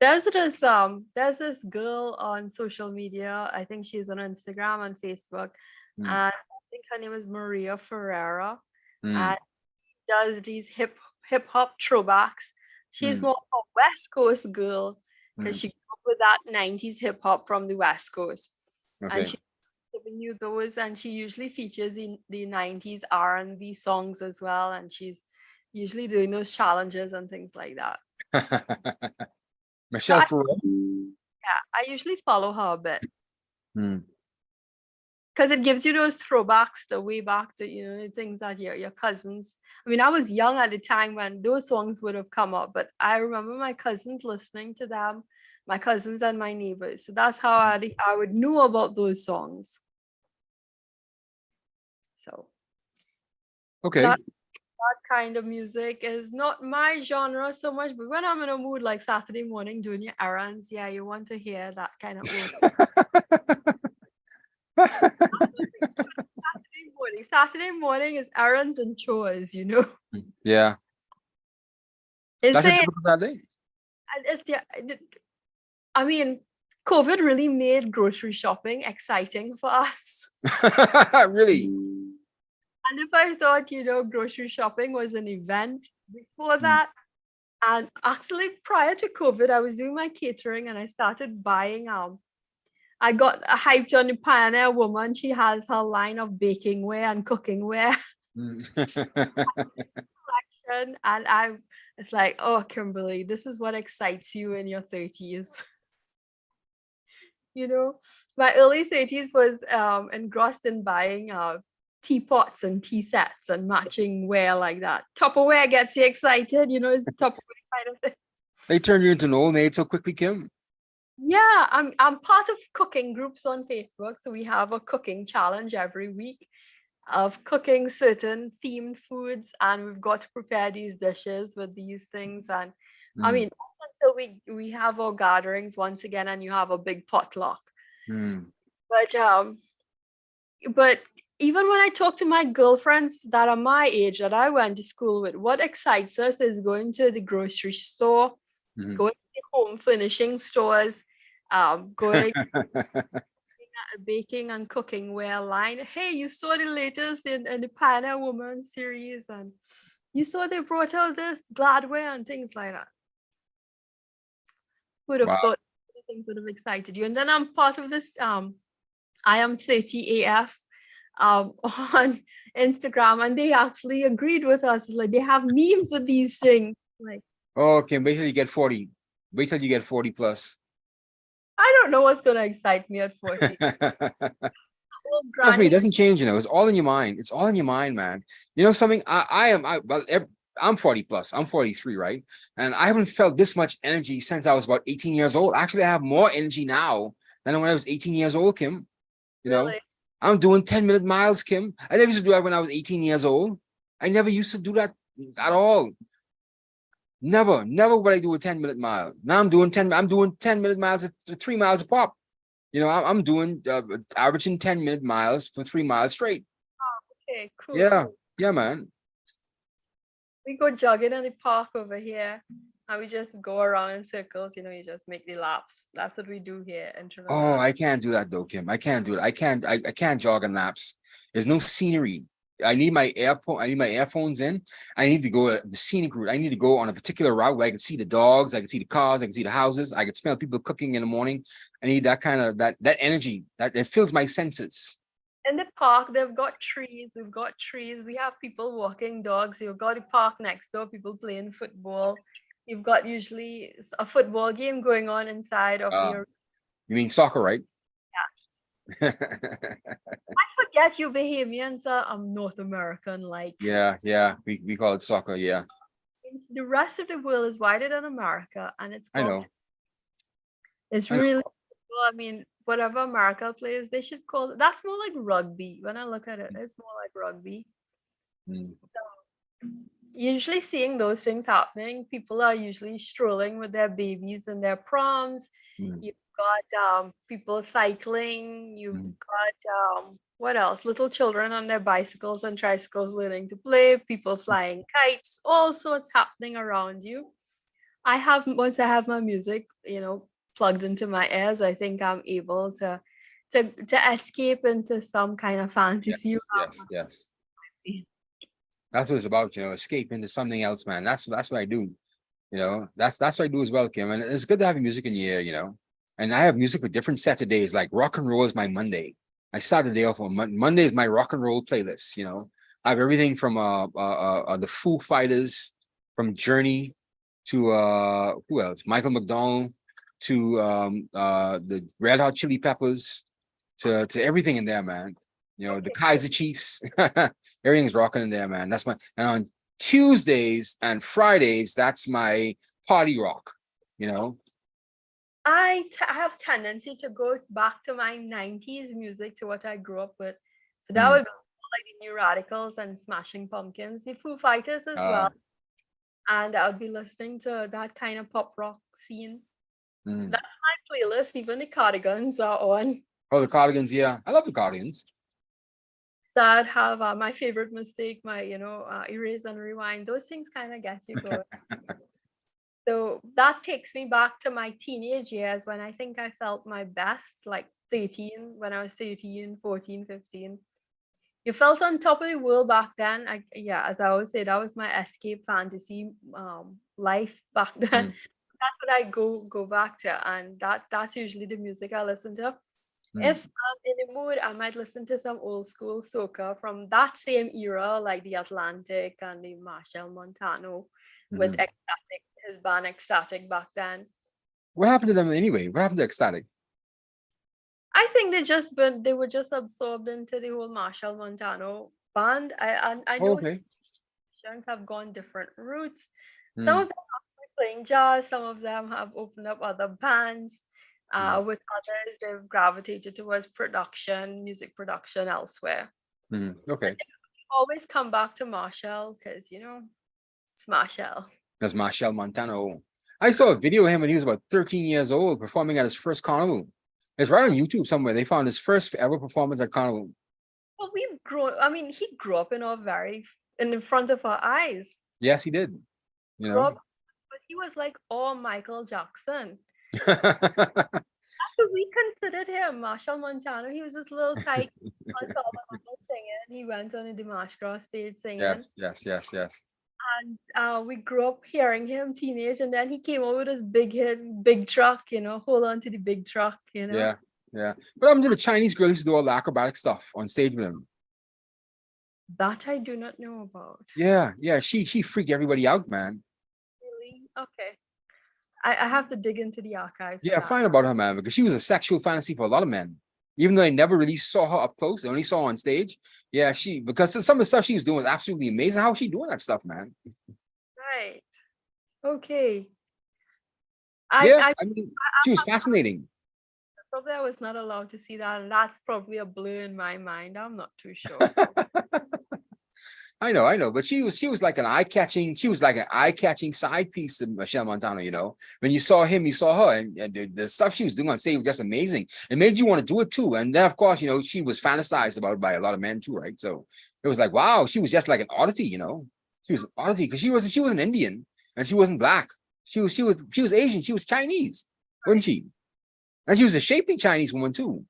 There's this girl on social media. I think she's on Instagram and Facebook, Mm, and I think her name is Maria Ferreira, mm, and does these hip hop throwbacks. She's mm, more of a West Coast girl because mm. she grew up with that 90s hip hop from the West Coast. And Okay. she's giving you those, and she usually features in the 90s R&B songs as well. And she's usually doing those challenges and things like that. So Michelle Ferrer. I usually follow her a bit Mm, because it gives you those throwbacks, the way back to, the things that your cousins. I mean, I was young at the time when those songs would have come up, but I remember my cousins listening to them, my cousins and my neighbors. So that's how I would know about those songs. So okay. that kind of music is not my genre so much, but when I'm in a mood like Saturday morning doing your errands, yeah, you want to hear that kind of old Saturday morning. Saturday morning is errands and chores. Yeah, It's that's a a, typical Saturday. it's yeah. I mean, COVID really made grocery shopping exciting for us. Really. And if I thought, grocery shopping was an event before Mm. that, and actually prior to COVID, I was doing my catering and I started buying I got hyped on the Pioneer Woman. She has her line of baking wear and cooking wear Mm. collection. And it's like, oh, Kimberly, this is what excites you in your 30s. My early 30s was engrossed in buying teapots and tea sets and matching wear like that. Tupperware gets you excited, it's the Tupperware kind of thing. They turned you into an old maid so quickly, Kim. Yeah, I'm part of cooking groups on Facebook, so we have a cooking challenge every week of cooking certain themed foods, and we've got to prepare these dishes with these things. And I Mm, mean, until we have our gatherings once again, and you have a big potluck. mm. But even when I talk to my girlfriends that are my age that I went to school with, what excites us is going to the grocery store, Mhm. going to the home furnishing stores, going baking and cooking wear line. Hey, you saw the latest in the Panda Woman series, and you saw they brought out this Gladware and things like that. Would have Wow. thought things would have excited you. And then I'm part of this I am 30 AF on Instagram, and they actually agreed with us. Like, they have memes with these things. Like, Okay, wait till you get 40. Wait till you get 40 plus. I don't know what's gonna excite me at 40. Oh, Trust me, it granny. doesn't change, you know, it's all in your mind. It's all in your mind, man. You know something? I'm 40 plus, I'm 43, right? And I haven't felt this much energy since I was about 18 years old. Actually, I have more energy now than when I was 18 years old, Kim. You know, Really? I'm doing 10-minute miles, Kim. I never used to do that when I was 18 years old. I never used to do that at all. Never would I do a 10-minute mile. Now I'm doing 10-minute miles at 3 miles a pop. You know, I'm doing averaging 10-minute miles for 3 miles straight. Okay, cool, Yeah, cool. yeah, man. We go jogging in the park over here, and we just go around in circles. You know, you just make the laps. That's what we do here in Oh, Trinidad. I can't do that though, Kim. I can't do it. I can't jog on laps. There's no scenery. I need my earphones in. I need to go the scenic route. I need to go on a particular route where I can see the dogs, I can see the cars, I can see the houses, I can smell people cooking in the morning. I need that kind of that energy that it fills my senses. In the park, they've got trees. We've got trees. We have people walking dogs. You've got a park next door, people playing football. You've got usually a football game going on inside of the. You mean soccer, right? I forget you Bahamians are North American. Like, Yeah. We call it soccer. Yeah, the rest of the world is wider than America, and it's I called. know. It's I know. really well. I mean, whatever America plays, they should call it. That's more like rugby. When I look at it, it's more like rugby. Mm, Usually seeing those things happening, people are usually strolling with their babies and their proms. mm, You've got people cycling. You've mm. got what else? Little children on their bicycles and tricycles learning to play. People flying kites. All sorts happening around you. Once I have my music, plugged into my ears, I think I'm able to escape into some kind of fantasy. Yes. That's what it's about, you know, escape into something else, man. That's what I do. You know, that's what I do as well, Kim. And it's good to have music in your ear, you know. And I have music for different Saturdays. Like rock and roll is my Monday. I start the day off on Monday is my rock and roll playlist. You know, I have everything from the Foo Fighters, from Journey to who else? Michael McDonald to the Red Hot Chili Peppers to everything in there, man. You know, the Kaiser Chiefs. Everything's rocking in there, man. That's my and on Tuesdays and Fridays, that's my party rock, you know. I have tendency to go back to my 90s music, to what I grew up with. So that Mm. would be like the New Radicals and Smashing Pumpkins, the Foo Fighters as Uh, well. And I would be listening to that kind of pop rock scene. mm. That's my playlist. Even the Cardigans are on. Oh, the Cardigans, yeah. I love the Cardigans. So I'd have my favorite mistake, my, erase and rewind. Those things kind of get you going. So that takes me back to my teenage years when I think I felt my best, like 13, when I was 13, 14, 15. You felt on top of the world back then. As I always say, that was my escape fantasy life back then. Mm. That's what I go back to, and that's usually the music I listen to. Mm. If I'm in the mood, I might listen to some old school soca from that same era, like the Atlantic and the Marshall Montano with Mhm. Ecstatic, his band Ecstatic back then. What happened to them anyway? What happened to Ecstatic? I think they were just absorbed into the whole Marshall Montano band. I Oh, know okay. musicians have gone different routes. Some Mm. of them are actually playing jazz, some of them have opened up other bands. Mm. With others, they've gravitated towards music production elsewhere. Mm. Okay. Always come back to Marshall because it's Marshall. That's Marshall Montano. I saw a video of him when he was about 13 years old performing at his first carnival. It's right on YouTube somewhere. They found his first ever performance at Carnival. Well, I mean, he grew up in front of our eyes. Yes, he did. You Grew know. up, but he was like, oh, Michael Jackson. So we considered him Marshall Montano. He was this little tight on top of the singing. He went on a Dimash Cross stage singing. Yes. And we grew up hearing him teenage, and then he came over with his big hit, Big Truck, hold on to the big truck, Yeah. But I'm to the Chinese girl who used to do all the acrobatic stuff on stage with him. That I do not know about. Yeah. She freaked everybody out, man. Really? Okay. I have to dig into the archives. Yeah, find about her, man, because she was a sexual fantasy for a lot of men. Even though they never really saw her up close, they only saw her on stage. Yeah, because some of the stuff she was doing was absolutely amazing. How was she doing that stuff, man? Right. Okay. I mean, she was fascinating. Probably I was not allowed to see that, and that's probably a blur in my mind. I'm not too sure. I know, but she was like an eye-catching side piece to Michelle Montano, When you saw him, you saw her, and the stuff she was doing on stage was just amazing. It made you want to do it too. And then of course, she was fantasized about by a lot of men too, right? So it was like, wow, she was just like an oddity, She was an oddity because she was an Indian and she wasn't black. She was Asian, she was Chinese, wasn't she? And she was a shapely Chinese woman too.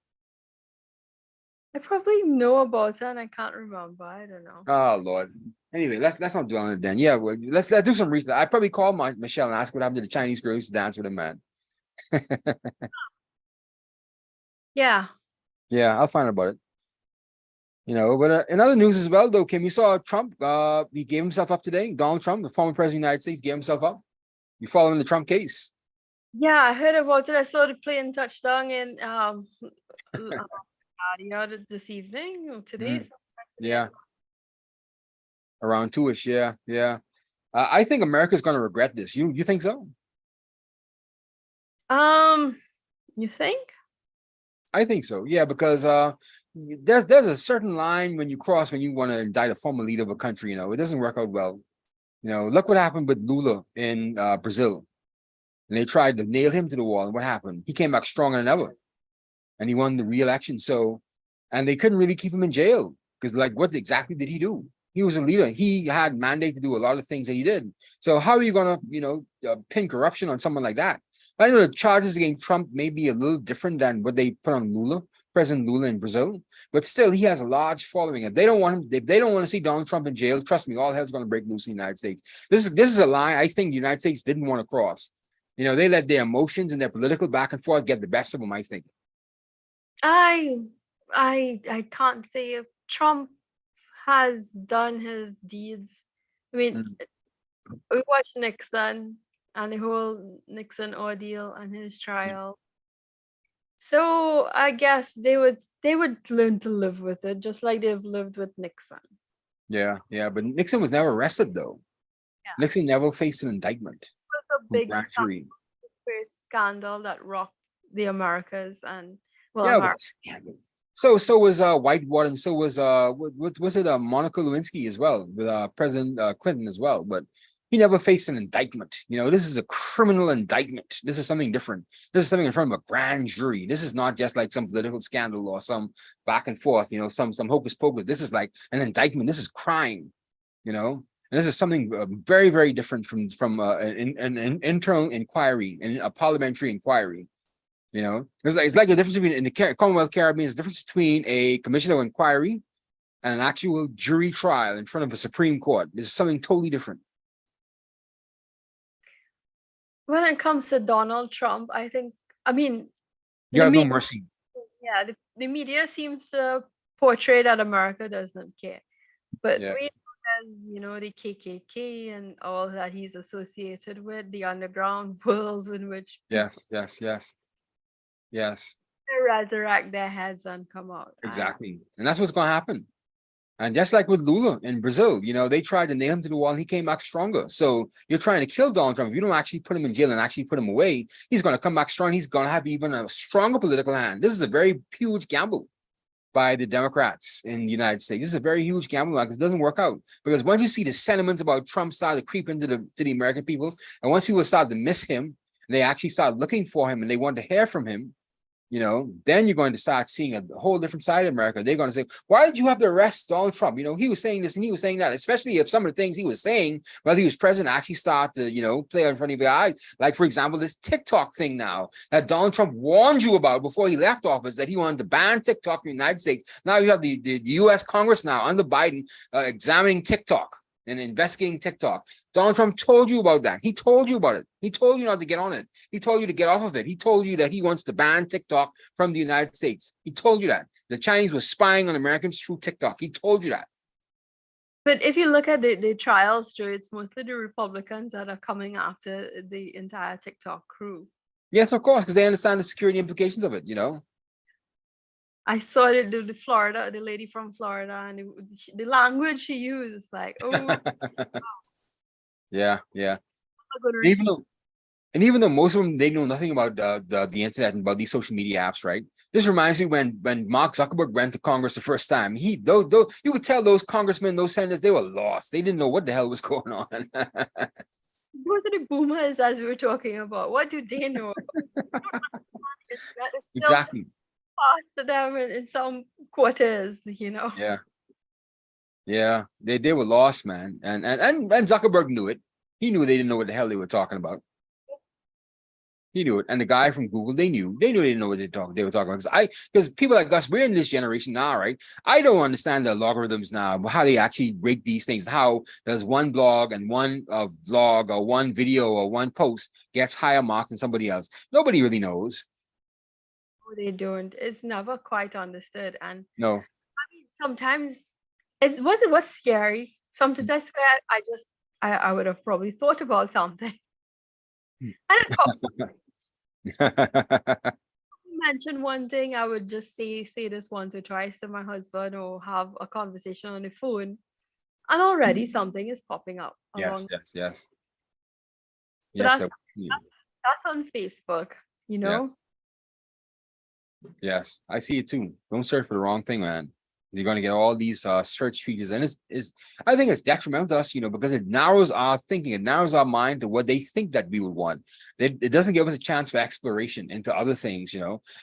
I probably know about her and I can't remember. I don't know. Oh Lord. Anyway, let's not dwell on it then. Yeah, well, let's do some research. I probably call Michelle and ask what happened to the Chinese girl who used to dance with him, man. Yeah. Yeah, I'll find out about it. But in other news as well, though, Kim, you saw Trump. He gave himself up today. Donald Trump, the former president of the United States, gave himself up. You following the Trump case? Yeah, I heard about it. I saw the plane touchdown in this evening or today. Yeah. Around 2-ish, yeah. I think America's going to regret this. You think so? You think? I think so. Yeah, because there's a certain line when you cross when you want to indict a former leader of a country. It doesn't work out well. Look what happened with Lula in Brazil, and they tried to nail him to the wall. And what happened? He came back stronger than ever, and he won the re-election. So, and they couldn't really keep him in jail because, like, what exactly did he do? He was a leader. He had mandate to do a lot of things that he did. So how are you going to, pin corruption on someone like that? I know the charges against Trump may be a little different than what they put on Lula, President Lula in Brazil, but still he has a large following. If they don't want to see Donald Trump in jail, trust me, all hell's going to break loose in the United States. This is a line I think the United States didn't want to cross. They let their emotions and their political back and forth get the best of them, I think. I can't say if Trump has done his deeds. I mean, we watched Nixon and the whole Nixon ordeal and his trial. So I guess they would learn to live with it, just like they've lived with Nixon. Yeah, but Nixon was never arrested though. Yeah. Nixon never faced an indictment. It was a big scandal that rocked the Americas and America. So was Whitewater, and so was what was it Monica Lewinsky as well with President Clinton as well, but he never faced an indictment. This is a criminal indictment. This is something different. This is something in front of a grand jury. This is not just like some political scandal or some back and forth, some hocus pocus. This is like an indictment. This is crime, and this is something very, very different from an internal inquiry and a parliamentary inquiry. It's like the difference between in the Commonwealth Caribbean is the difference between a commission of inquiry and an actual jury trial in front of a Supreme Court. This is something totally different. When it comes to Donald Trump, you have no mercy. Yeah, the media seems to portray that America doesn't care, but we know as the KKK and all that he's associated with, the underground world in which yes. they resurrect their heads and come out. Exactly. And that's what's going to happen. And just like with Lula in Brazil, they tried to nail him to the wall and he came back stronger. So you're trying to kill Donald Trump. If you don't actually put him in jail and actually put him away, he's going to come back strong. He's going to have even a stronger political hand. This is a very huge gamble by the Democrats in the United States. This is a very huge gamble because it doesn't work out. Because once you see the sentiments about Trump start to creep into the American people, and once people start to miss him, they actually start looking for him and they want to hear from him, then you're going to start seeing a whole different side of America. They're going to say, why did you have to arrest Donald Trump? He was saying this and he was saying that, especially if some of the things he was saying while he was president actually start to, play in front of your eyes. Like, for example, this TikTok thing now that Donald Trump warned you about before he left office, that he wanted to ban TikTok in the United States. Now you have the U.S. Congress now under Biden examining TikTok and investigating TikTok. Donald Trump told you about that. He told you about it. He told you not to get on it. He told you to get off of it. He told you that he wants to ban TikTok from the United States. He told you that. The Chinese were spying on Americans through TikTok. He told you that. But if you look at the trials, Joe, it's mostly the Republicans that are coming after the entire TikTok crew. Yes, of course, because they understand the security implications of it, I saw the lady from Florida, and the language she used is like, oh, Yeah. good Even though most of them, they know nothing about the internet and about these social media apps, right? This reminds me when Mark Zuckerberg went to Congress the first time. You could tell those congressmen, those senators, they were lost. They didn't know what the hell was going on. Those are the boomers, as we were talking about. What do they know? It's Exactly. past to them in some quarters, Yeah. They were lost, man. And Zuckerberg knew it. He knew they didn't know what the hell they were talking about. He knew it. And the guy from Google, they knew they didn't know what they were talking about. Because people like us, we're in this generation now, right? I don't understand the logarithms now, how they actually rate these things. How does one blog and one vlog or one video or one post gets higher marks than somebody else? Nobody really knows. They don't. It's never quite understood. And No. I mean, sometimes it's what's scary. Sometimes I swear I would have probably thought about something. And of course, mention one thing, I would just say this once or twice to my husband, or have a conversation on the phone, and already something is popping up. Yes. So that's on Facebook, Yes, I see it too. Don't search for the wrong thing, man. You're going to get all these search features, and I think it's detrimental to us, because it narrows our thinking, it narrows our mind to what they think that we would want. It doesn't give us a chance for exploration into other things,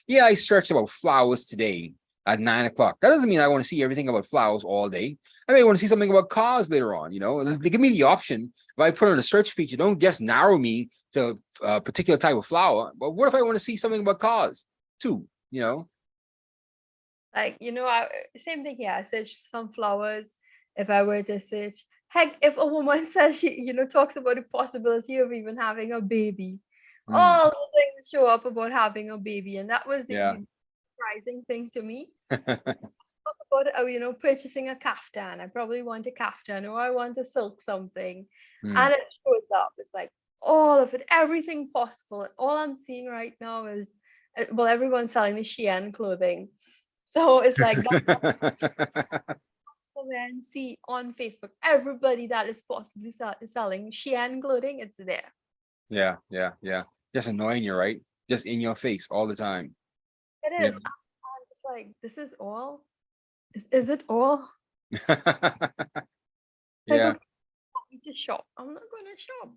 Yeah, I searched about flowers today at 9 o'clock. That doesn't mean I want to see everything about flowers all day. I may want to see something about cars later on, They give me the option. If I put on a search feature, don't just narrow me to a particular type of flower. But what if I want to see something about cars too, Like, same thing here. I search some flowers. If I were to search, heck, if a woman says she, talks about the possibility of even having a baby, all the things show up about having a baby. And that was the surprising thing to me. Talk about, purchasing a kaftan. I probably want a kaftan, or I want a silk something. And it shows up. It's like all of it, everything possible. And all I'm seeing right now is, well, everyone's selling the Shein clothing. So it's like men see on Facebook, everybody that is possibly selling Shein clothing, it's there. Yeah. Just annoying you, right? Just in your face all the time. It is. And it's like, this is all? Is it all? Yeah. Want me to shop? I'm not going to shop.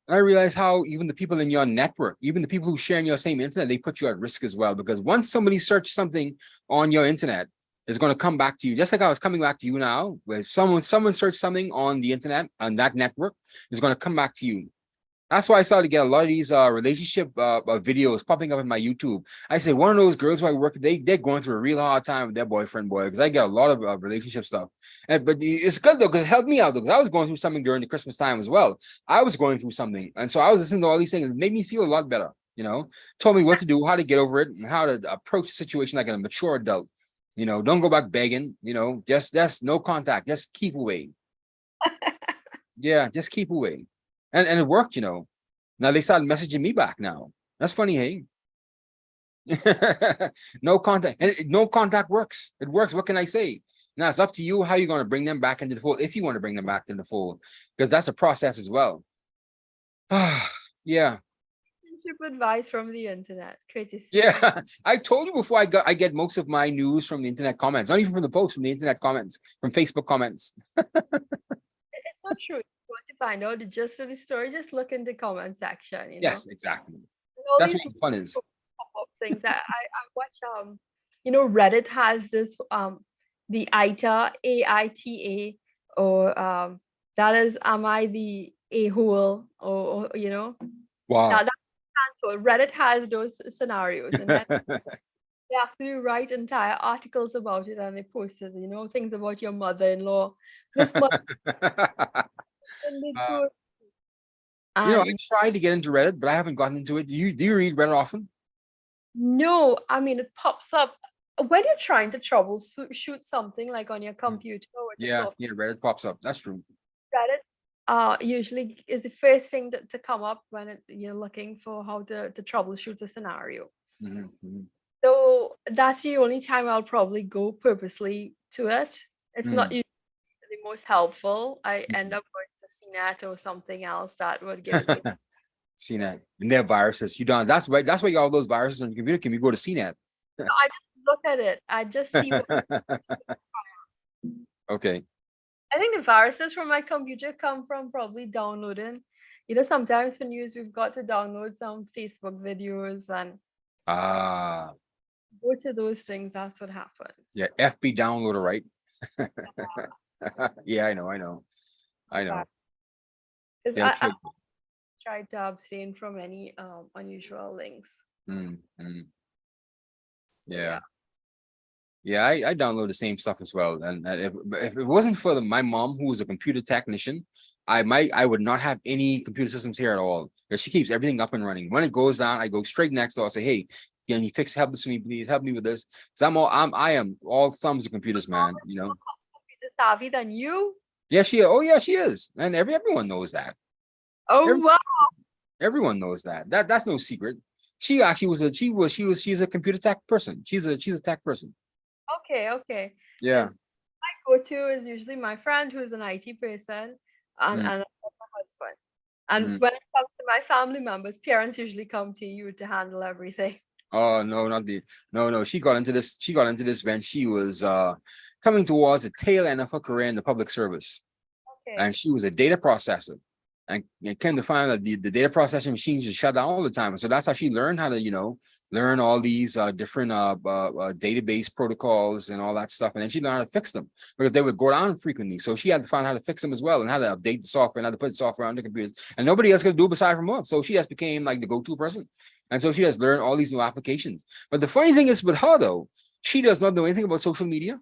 I realize how even the people in your network, even the people who share in your same internet, they put you at risk as well. Because once somebody searches something on your internet, it's going to come back to you. Just like I was coming back to you now, where someone searched something on the internet, on that network, it's going to come back to you. That's why I started to get a lot of these relationship videos popping up in my YouTube. I say one of those girls who I work with, they're going through a real hard time with their boyfriend, because I get a lot of relationship stuff. But it's good though, because it helped me out, because I was going through something during the Christmas time as well. I was going through something, and so I was listening to all these things. It made me feel a lot better. Told me what to do, how to get over it, and how to approach the situation like a mature adult. Don't go back begging. Just no contact. Just keep away. Yeah, just keep away. And it worked, Now they started messaging me back now. That's funny, hey? No contact. And no contact works. It works. What can I say? Now it's up to you how you're going to bring them back into the fold, if you want to bring them back into the fold, because that's a process as well. Yeah. Advice from the internet. Courtesy. Yeah. I told you before, I get most of my news from the internet comments, not even from the posts, from the internet comments, from Facebook comments. It's so true. If you want to find out the gist of the story, just look in the comment section. Yes, exactly. That's what fun is. things. I watch Reddit has this the ITA, AITA, or that is, am I the a-hole, or Wow. that stands for Reddit has those scenarios, and then they actually write entire articles about it, and they post it, things about your mother-in-law. This mother did Uh, good. I And tried to get into Reddit, but I haven't gotten into it. Do you read Reddit often? no, I mean, it pops up when you're trying to troubleshoot something like on your computer or the Yeah, software. yeah, Reddit pops up. That's true. Reddit usually is the first thing to come up when you're looking for how to troubleshoot a scenario. Mhm. So that's the only time I'll probably go purposely to it. It's not Mm. usually the most helpful. I Mhm. end up going to CNET or something else that would give it to me. CNET. And they have viruses. You don't. That's right. That's why you got all those viruses on your computer. Can we go to CNET? So I just look at it. I just see what Okay. I think the viruses from my computer come from probably downloading. Sometimes for news, we've got to download some Facebook videos and Ah, go to those things. That's what happens. yeah. FB downloader, right? Yeah, I know. I know. Because Yeah. I tried to abstain from any unusual links. Mm, mm. So, Yeah. Yeah, I download the same stuff as well. And if it wasn't for my mom, who was a computer technician, I would not have any computer systems here at all. Because she keeps everything up and running. When it goes down, I go straight next door. I say, hey, can you help this for me, please? Help me with this. Because I am all thumbs of computers, man. computer savvy than you? Yeah, she is. And everyone knows that. Oh, Every, wow. everyone knows that. That's no secret. She actually she's a computer tech person. She's a tech person. Okay. Yeah. My go-to is usually my friend who's an IT person and, Mm, and my husband. And mm. when it comes to my family members, parents usually come to you to handle everything. Oh no, not the no. She got into this. She got into this when she was coming towards the tail end of her career in the public service, Okay. and she was a data processor. And it came to find that the data processing machines just shut down all the time. So that's how she learned how to, learn all these different database protocols and all that stuff. And then she learned how to fix them because they would go down frequently. So she had to find how to fix them as well and how to update the software and how to put the software on the computers. And nobody else could do it beside from her. So she just became like the go-to person. And so she has learned all these new applications. But the funny thing is with her though, she does not know anything about social media.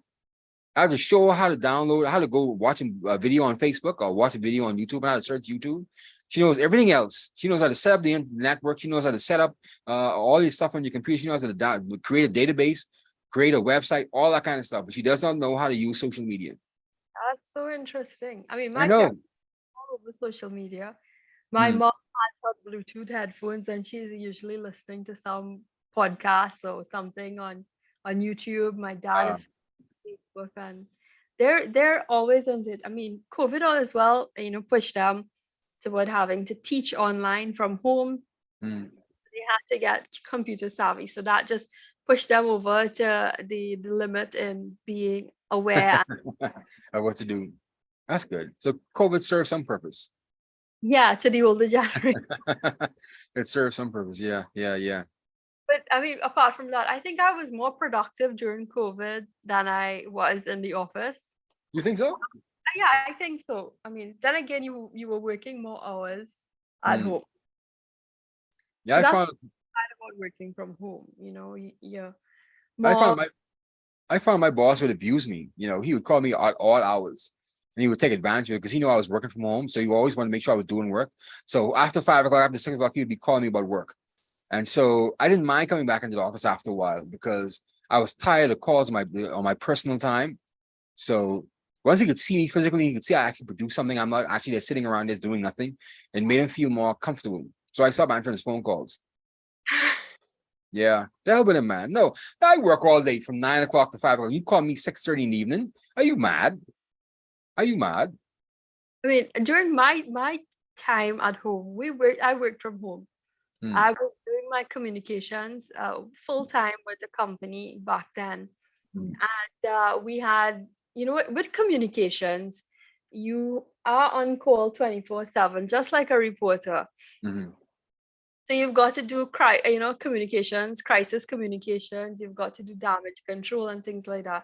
I have to show her how to download, how to go watch a video on Facebook or watch a video on YouTube and how to search YouTube. She knows everything else. She knows how to set up the network. She knows how to set up all this stuff on your computer. She knows how to create a database, create a website, all that kind of stuff. But she does not know how to use social media. That's so interesting. I mean, I my know. parents are all over social media. My Mm. mom has her Bluetooth headphones and she's usually listening to some podcast or something on YouTube. My dad Uh, is Facebook, and they're always into it. I mean, COVID all as well, pushed them toward having to teach online from home. mm. They had to get computer savvy, so that just pushed them over to the limit in being aware. Of what to do. That's good. So COVID serves some purpose. Yeah, to the older generation. It serves some purpose. Yeah. But I mean, apart from that, I think I was more productive during COVID than I was in the office. You think so? Yeah, I think so. I mean, then again, you were working more hours at Mm. home. Yeah, So that's bad about working from home. You're I more. found my I found my boss would abuse me. He would call me at all hours and he would take advantage of it because he knew I was working from home. So he always wanted to make sure I was doing work. So after 5 o'clock, after 6 o'clock, he would be calling me about work. And so I didn't mind coming back into the office after a while because I was tired of calls on my personal time. So once he could see me physically, he could see I actually produce something. I'm not actually just sitting around just doing nothing, and made him feel more comfortable. So I stopped answering his phone calls. Yeah, the hell with him, man. No, I work all day from 9 o'clock to 5 o'clock. You call me 6:30 in the evening. Are you mad? Are you mad? I mean, during my time at home, I worked from home. Hmm. I was doing my communications full time with the company back then, Hmm. and we had, with communications, you are on call 24/7, just like a reporter. Mhm. So you've got to do communications, crisis communications. You've got to do damage control and things like that.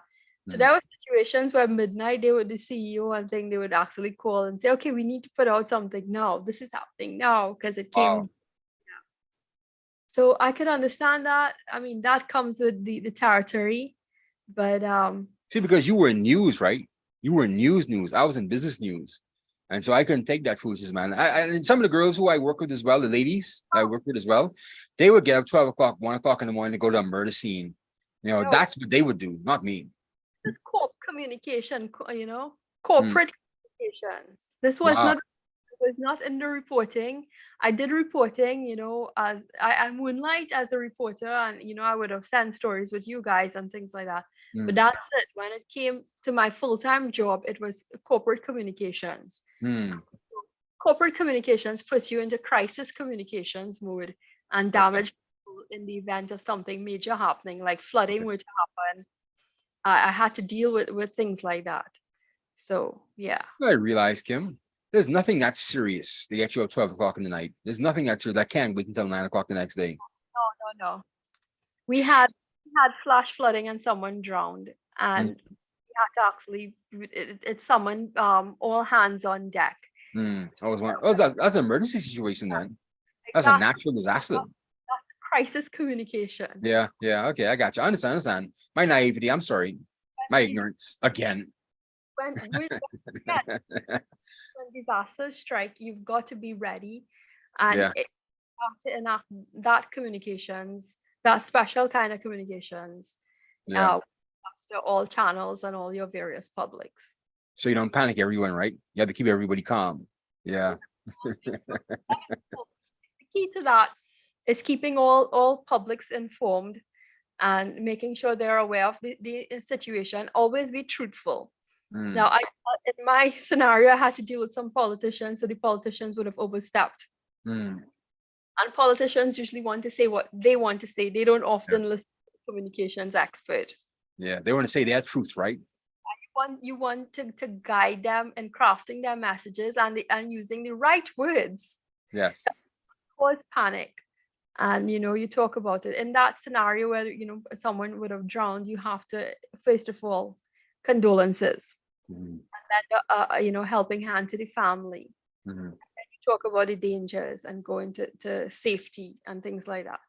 So there were situations where midnight the CEO and thing they would actually call and say, okay, we need to put out something now. This is happening now because it came. Wow. So I could understand that. I mean, that comes with the territory, but See, because you were in news, right? You were in news. I was in business news. And so I couldn't take that foolishness, man. And some of the girls who I work with as well, the ladies I work with as well, they would get up 12 o'clock, 1 o'clock in the morning to go to a murder scene. You know, No. that's what they would do, not me. this communication, corporate communications. This was Wow. not in the reporting. I did reporting, as I moonlight as a reporter, and I would have sent stories with you guys and things like that. But that's it. When it came to my full-time job, it was corporate communications. Corporate communications puts you into crisis communications mode and damage in the event of something major happening, like flooding were to happen. I had to deal with things like that. So yeah. I realize, Kim, there's nothing that serious to get you up 12 o'clock in the night. There's nothing that can't wait until 9 o'clock the next day. No. We had flash flooding and someone drowned, and we had to actually it's someone all hands on deck. That's an emergency situation then. That's a natural disaster. That's crisis communication. Yeah. Okay, I got you. I understand. My naivety. I'm sorry. My ignorance again. When disasters strike, you've got to be ready, and you have to enact that communications, that special kind of communications, to all channels and all your various publics. So you don't panic everyone, right? You have to keep everybody calm. Yeah. The key to that is keeping all publics informed and making sure they're aware of the situation. Always be truthful. Now, in my scenario, I had to deal with some politicians, so the politicians would have overstepped. And politicians usually want to say what they want to say. They don't often listen to the communications expert. Yeah, they want to say their truth, right? You want to guide them in crafting their messages and using the right words. Yes. Cause panic. And you talk about it in that scenario where someone would have drowned. You have to, first of all, condolences, and then helping hand to the family. And then you talk about the dangers and going to safety and things like that.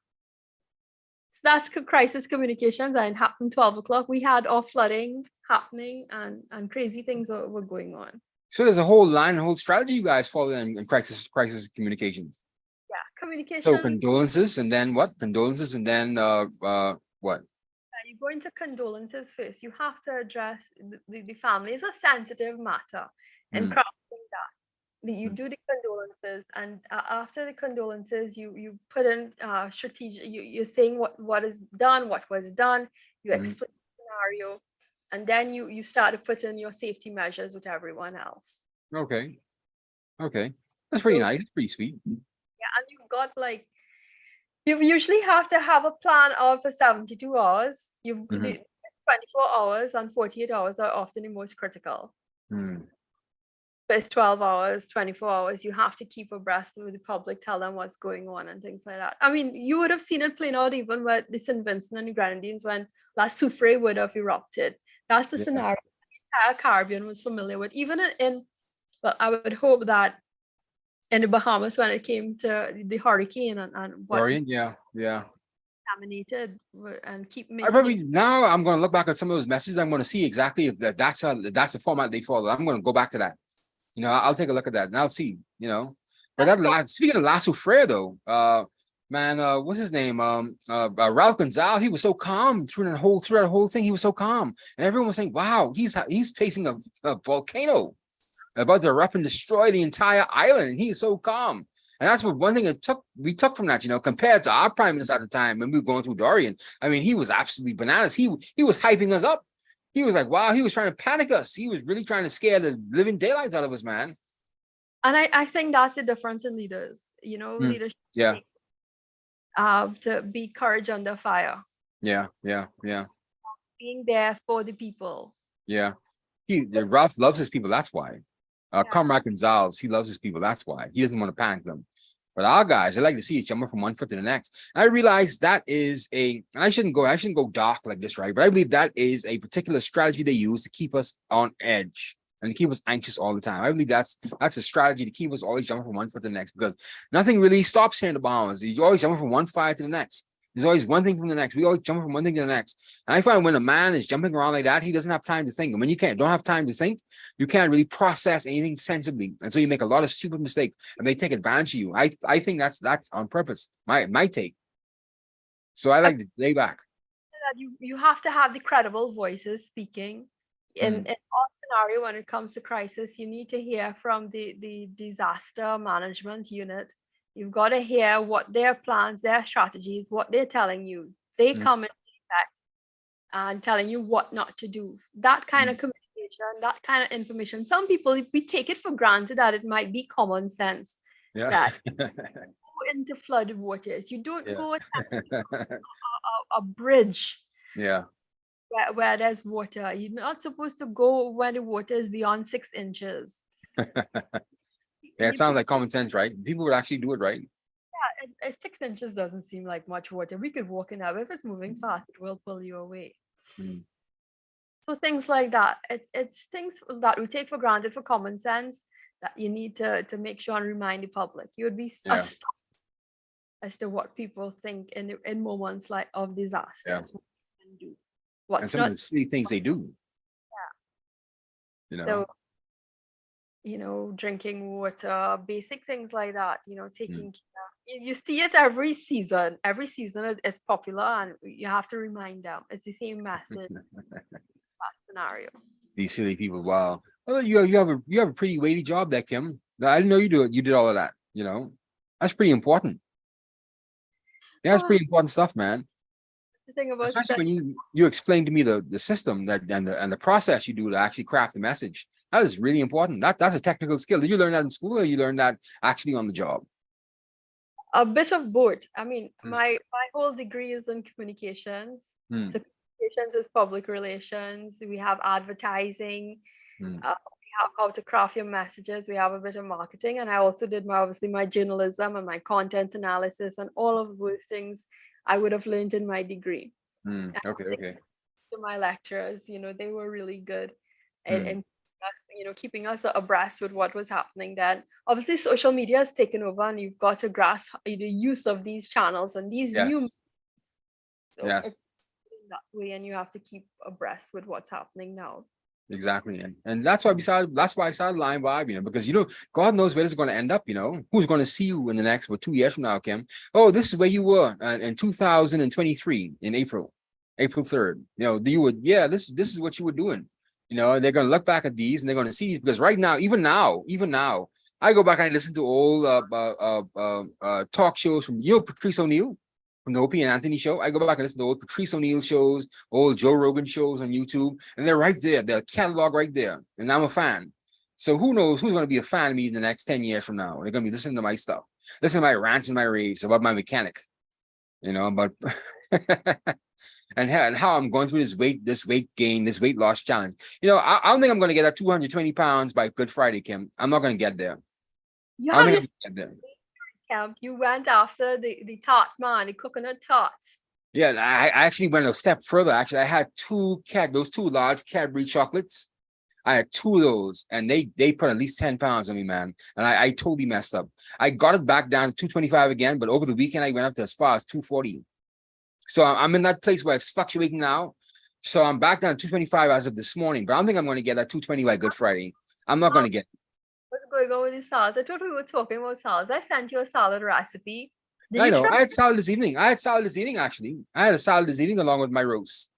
So that's crisis communications, and it happened 12 o'clock. We had our flooding happening and crazy things were going on. So there's a whole strategy you guys follow in crisis communications. Yeah, communication. So condolences, and then what? Condolences, and then what? You go into condolences first. You have to address the family. It's a sensitive matter, and crafting that. You do the condolences, and after the condolences, you put in strategic. You're saying what is done, what was done. You explain the scenario, and then you start to put in your safety measures with everyone else. Okay, that's pretty nice. Pretty sweet. Yeah, and you've got you usually have to have a plan out for 72 hours. 24 hours and 48 hours are often the most critical. First 12 hours, 24 hours, you have to keep abreast with the public, tell them what's going on and things like that. I mean, you would have seen it playing out even with the St. Vincent and the Grenadines when La Soufrière would have erupted. That's the scenario the entire Caribbean was familiar with. Even well, I would hope that in the Bahamas, when it came to the hurricane and what contaminated and keep making now I'm going to look back at some of those messages. I'm going to see exactly if that's the format they follow. I'm going to go back to that. I'll take a look at that and I'll see. But speaking of La Soufrière though, what's his name? Ralph Gonzalez. He was so calm through that whole thing. He was so calm, and everyone was saying, "Wow, he's facing a volcano about to erupt and destroy the entire island, and he's so calm." And that's one thing we took from that, compared to our prime minister at the time when we were going through Dorian. I mean, he was absolutely bananas. He was hyping us up. He was like, wow, he was trying to panic us. He was really trying to scare the living daylights out of us, man. And I think that's the difference in leaders, leadership. Yeah. To be courage under fire. Yeah. Being there for the people. Yeah. Ralph loves his people. That's why. Comrade Gonzalez, he loves his people. That's why he doesn't want to panic them. But our guys, I like to see it jumping from one foot to the next. And I realize that is and I shouldn't go dark like this, right? But I believe that is a particular strategy they use to keep us on edge and to keep us anxious all the time. I believe that's a strategy to keep us always jumping from one foot to the next, because nothing really stops here in the Bahamas. You're always jumping from one fire to the next. There's always one thing from the next. We always jump from one thing to the next. And I find when a man is jumping around like that, he doesn't have time to think. And when you don't have time to think, you can't really process anything sensibly. And so you make a lot of stupid mistakes and they take advantage of you. I think that's on purpose. My take. So I like to lay back. That you have to have the credible voices speaking. In our scenario, when it comes to crisis, you need to hear from the disaster management unit. You've got to hear what their plans, their strategies, what they're telling you. They come in effect and telling you what not to do. That kind of communication, that kind of information. Some people, we take it for granted that it might be common sense. Yeah. That go into flooded waters. You don't go a bridge. Yeah. Where there's water. You're not supposed to go when the water is beyond 6 inches. Yeah, it sounds like common sense, right? People would actually do it, right? Yeah, 6 inches doesn't seem like much water. We could walk in there. If it's moving fast, it will pull you away. So things like that. It's things that we take for granted for common sense that you need to make sure and remind the public. You would be astonished as to what people think in moments like of disasters. Yeah. What you can do. And some of the silly things they do. Yeah. So, drinking water, basic things like that, taking care. You see it every season. Every season it's popular and you have to remind them. It's the same message. That scenario. These silly people. Wow. Well, you have a pretty weighty job there, Kim. I didn't know you did all of that, That's pretty important. Yeah, that's pretty important stuff, man. The thing about especially when you explain to me the system that and the process you do to actually craft the message. That is really important. That's a technical skill. Did you learn that in school or you learned that actually on the job? A bit of both. I mean, my whole degree is in communications. So communications is public relations. We have advertising. We have how to craft your messages. We have a bit of marketing, and I also did obviously my journalism and my content analysis, and all of those things I would have learned in my degree. Okay. To my lecturers, they were really good in us, keeping us abreast with what was happening then. Obviously, social media has taken over, and you've got to grasp the use of these channels and these new. So it's that way, and you have to keep abreast with what's happening now. Exactly, and that's why I started LimeVibe, because God knows where this is going to end up. Who's going to see you in the next 2 years from now, Kim? Oh, this is where you were in 2023 in April 3rd. This is what you were doing. They're going to look back at these and they're going to see these, because right now, even now, I go back and I listen to old talk shows from Patrice O'Neill from the Opie and Anthony show. I go back and listen to old Patrice O'Neill shows, old Joe Rogan shows on YouTube, and they're right there. They're catalog right there, and I'm a fan. So who knows who's going to be a fan of me in the next 10 years from now? They're going to be listening to my stuff, listening to my rants and my raves about my mechanic, about and how I'm going through this weight gain, this weight loss challenge. I don't think I'm going to get that 220 pounds by Good Friday, Kim. I'm not going to get there. I don't think I'm going to get there. Camp, you went after the tart man, the coconut tarts. Yeah, I actually went a step further. Actually, I had those two large Cadbury chocolates. I had 2 of those, and they put at least 10 pounds on me, man. And I totally messed up. I got it back down to 225 again, but over the weekend I went up to as far as 240. So I'm in that place where it's fluctuating now. So I'm back down to 225 as of this morning, but I don't think I'm going to get that 220 by Good Friday. I'm not going to get it. What's going on with the salads? I thought we were talking about salads. I sent you a salad recipe. I know. I had salad this evening. Actually. I had a salad this evening along with my roast.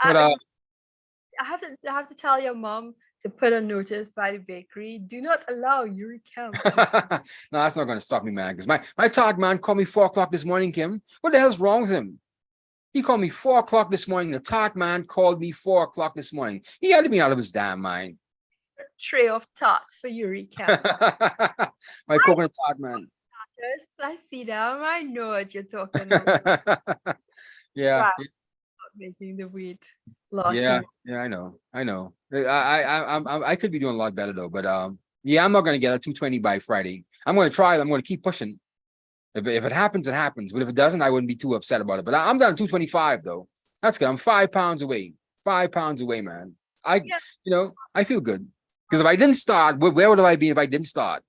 I have to tell your mom to put a notice by the bakery. Do not allow Yuri Camp. No, that's not going to stop me, man. Because my tart man called me 4 o'clock this morning, Kim. What the hell's wrong with him? He called me 4 o'clock this morning. The tart man called me 4 o'clock this morning. He had to be out of his damn mind. Tray of tarts for Eureka. My coconut tart man. Yes, I see them. I know what you're talking about. Yeah. Wow. Making the weight loss. Yeah, I know. I could be doing a lot better though, but I'm not going to get a 220 by Friday. I'm going to try. I'm going to keep pushing. If it happens, it happens. But if it doesn't, I wouldn't be too upset about it. But I'm down to 225 though. That's good. I'm 5 pounds away. 5 pounds away, man. Yeah. I feel good. Because if I didn't start, where would I be if I didn't start?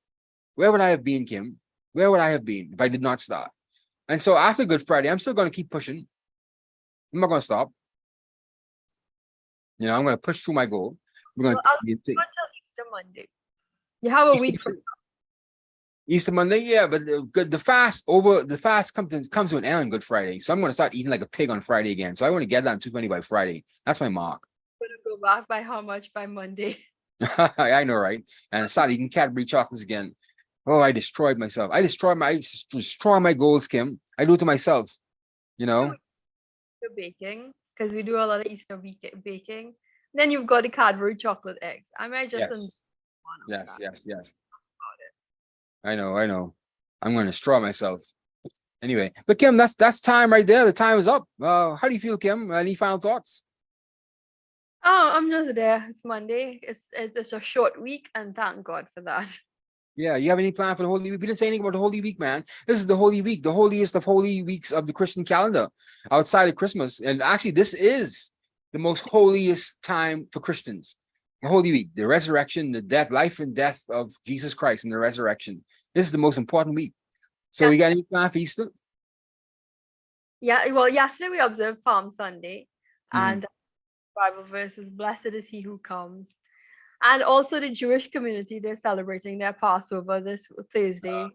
Where would I have been, Kim? Where would I have been if I did not start? And so after Good Friday, I'm still going to keep pushing. I'm not going to stop. I'm going to push through my goal. We're going Well, I'll to go until Easter Monday. You have a week from Easter Monday, yeah, but the fast comes to an end on Good Friday. So I'm going to start eating like a pig on Friday again. So I want to get down 220 by Friday. That's my mark. going to go back by how much by Monday? I know, right? And I started eating Cadbury chocolates again. Oh, I destroyed myself. I destroy my goals, Kim. I do it to myself. Easter baking, because we do a lot of Easter baking. Then you've got the Cadbury chocolate eggs. I might just Yes. I know. I'm going to destroy myself. Anyway, but Kim, that's time right there. The time is up. How do you feel, Kim? Any final thoughts? Oh, I'm just there. It's Monday. It's a short week, and thank God for that. Yeah, you have any plan for the Holy Week? We didn't say anything about the Holy Week, man. This is the Holy Week, the holiest of holy weeks of the Christian calendar, outside of Christmas. And actually, this is the most holiest time for Christians. The Holy Week, the resurrection, the death, life and death of Jesus Christ and the resurrection. This is the most important week. So we got any plan for Easter? Yeah, well, yesterday we observed Palm Sunday, Mhm. and Bible verse is "Blessed is he who comes," and also the Jewish community, they're celebrating their Passover this Thursday.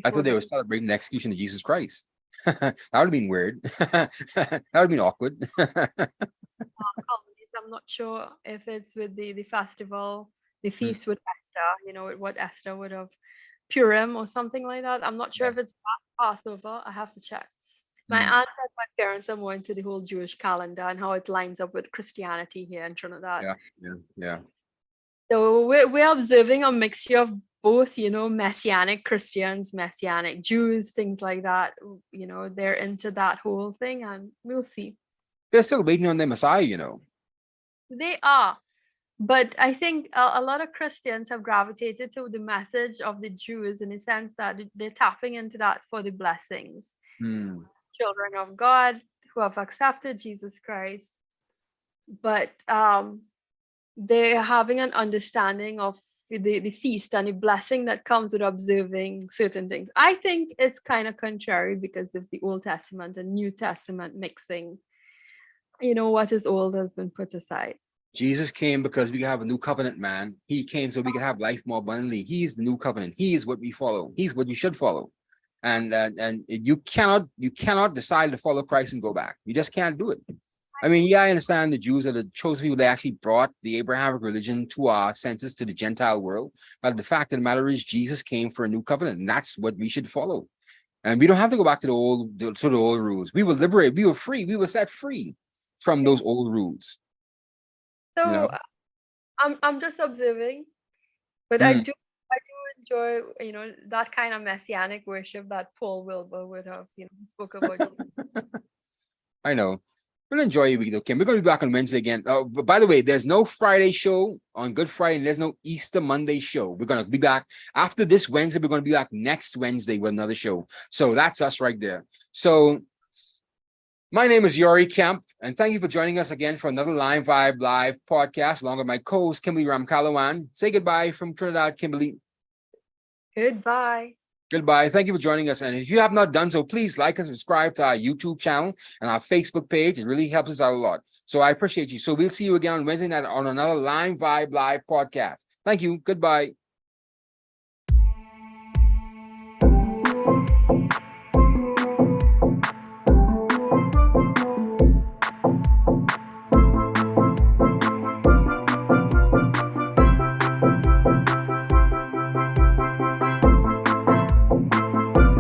I thought they were celebrating the execution of Jesus Christ. That would have been weird. That would have been awkward. holidays. I'm not sure if it's with the festival, the feast with Esther, what Esther would have, Purim or something like that. I'm not sure if it's Passover. I have to check. My aunt and my parents are more into the whole Jewish calendar and how it lines up with Christianity here in Trinidad. Yeah. So we're observing a mixture of both, Messianic Christians, Messianic Jews, things like that. They're into that whole thing, and we'll see. They're still waiting on their Messiah. They are. But I think a lot of Christians have gravitated to the message of the Jews in the sense that they're tapping into that for the blessings. Children of God who have accepted Jesus Christ, but they're having an understanding of the feast and the blessing that comes with observing certain things. I think it's kind of contrary because of the Old Testament and New Testament mixing. What is old has been put aside. Jesus came because we can have a new covenant, man. He came so we can have life more abundantly. He is the new covenant. He is what we follow. He's what you should follow. And you cannot decide to follow Christ and go back. You just can't do it. I mean, yeah, I understand the Jews are the chosen people that actually brought the Abrahamic religion to our senses, to the Gentile world. But the fact of the matter is, Jesus came for a new covenant, and that's what we should follow. And we don't have to go back to the old rules. We were liberated. We were free. We were set free from those old rules. So I'm just observing, but I do enjoy that kind of messianic worship that Paul Wilbur would have spoke about. I know. We'll enjoy your week though, Kim. We're going to be back on Wednesday again. But by the way, there's no Friday show on Good Friday, and there's no Easter Monday show. We're going to be back after this Wednesday. We're going to be back next Wednesday with another show. So that's us right there. So my name is Yori Kemp, and thank you for joining us again for another LimeVibe Live podcast, along with my co-host, Kimberly Ramkalawan. Say goodbye from Trinidad, Kimberly. Goodbye. Goodbye. Thank you for joining us. And if you have not done so, please like and subscribe to our YouTube channel and our Facebook page. It really helps us out a lot. So I appreciate you. So we'll see you again on Wednesday night on another LimeVibe Live podcast. Thank you. Goodbye.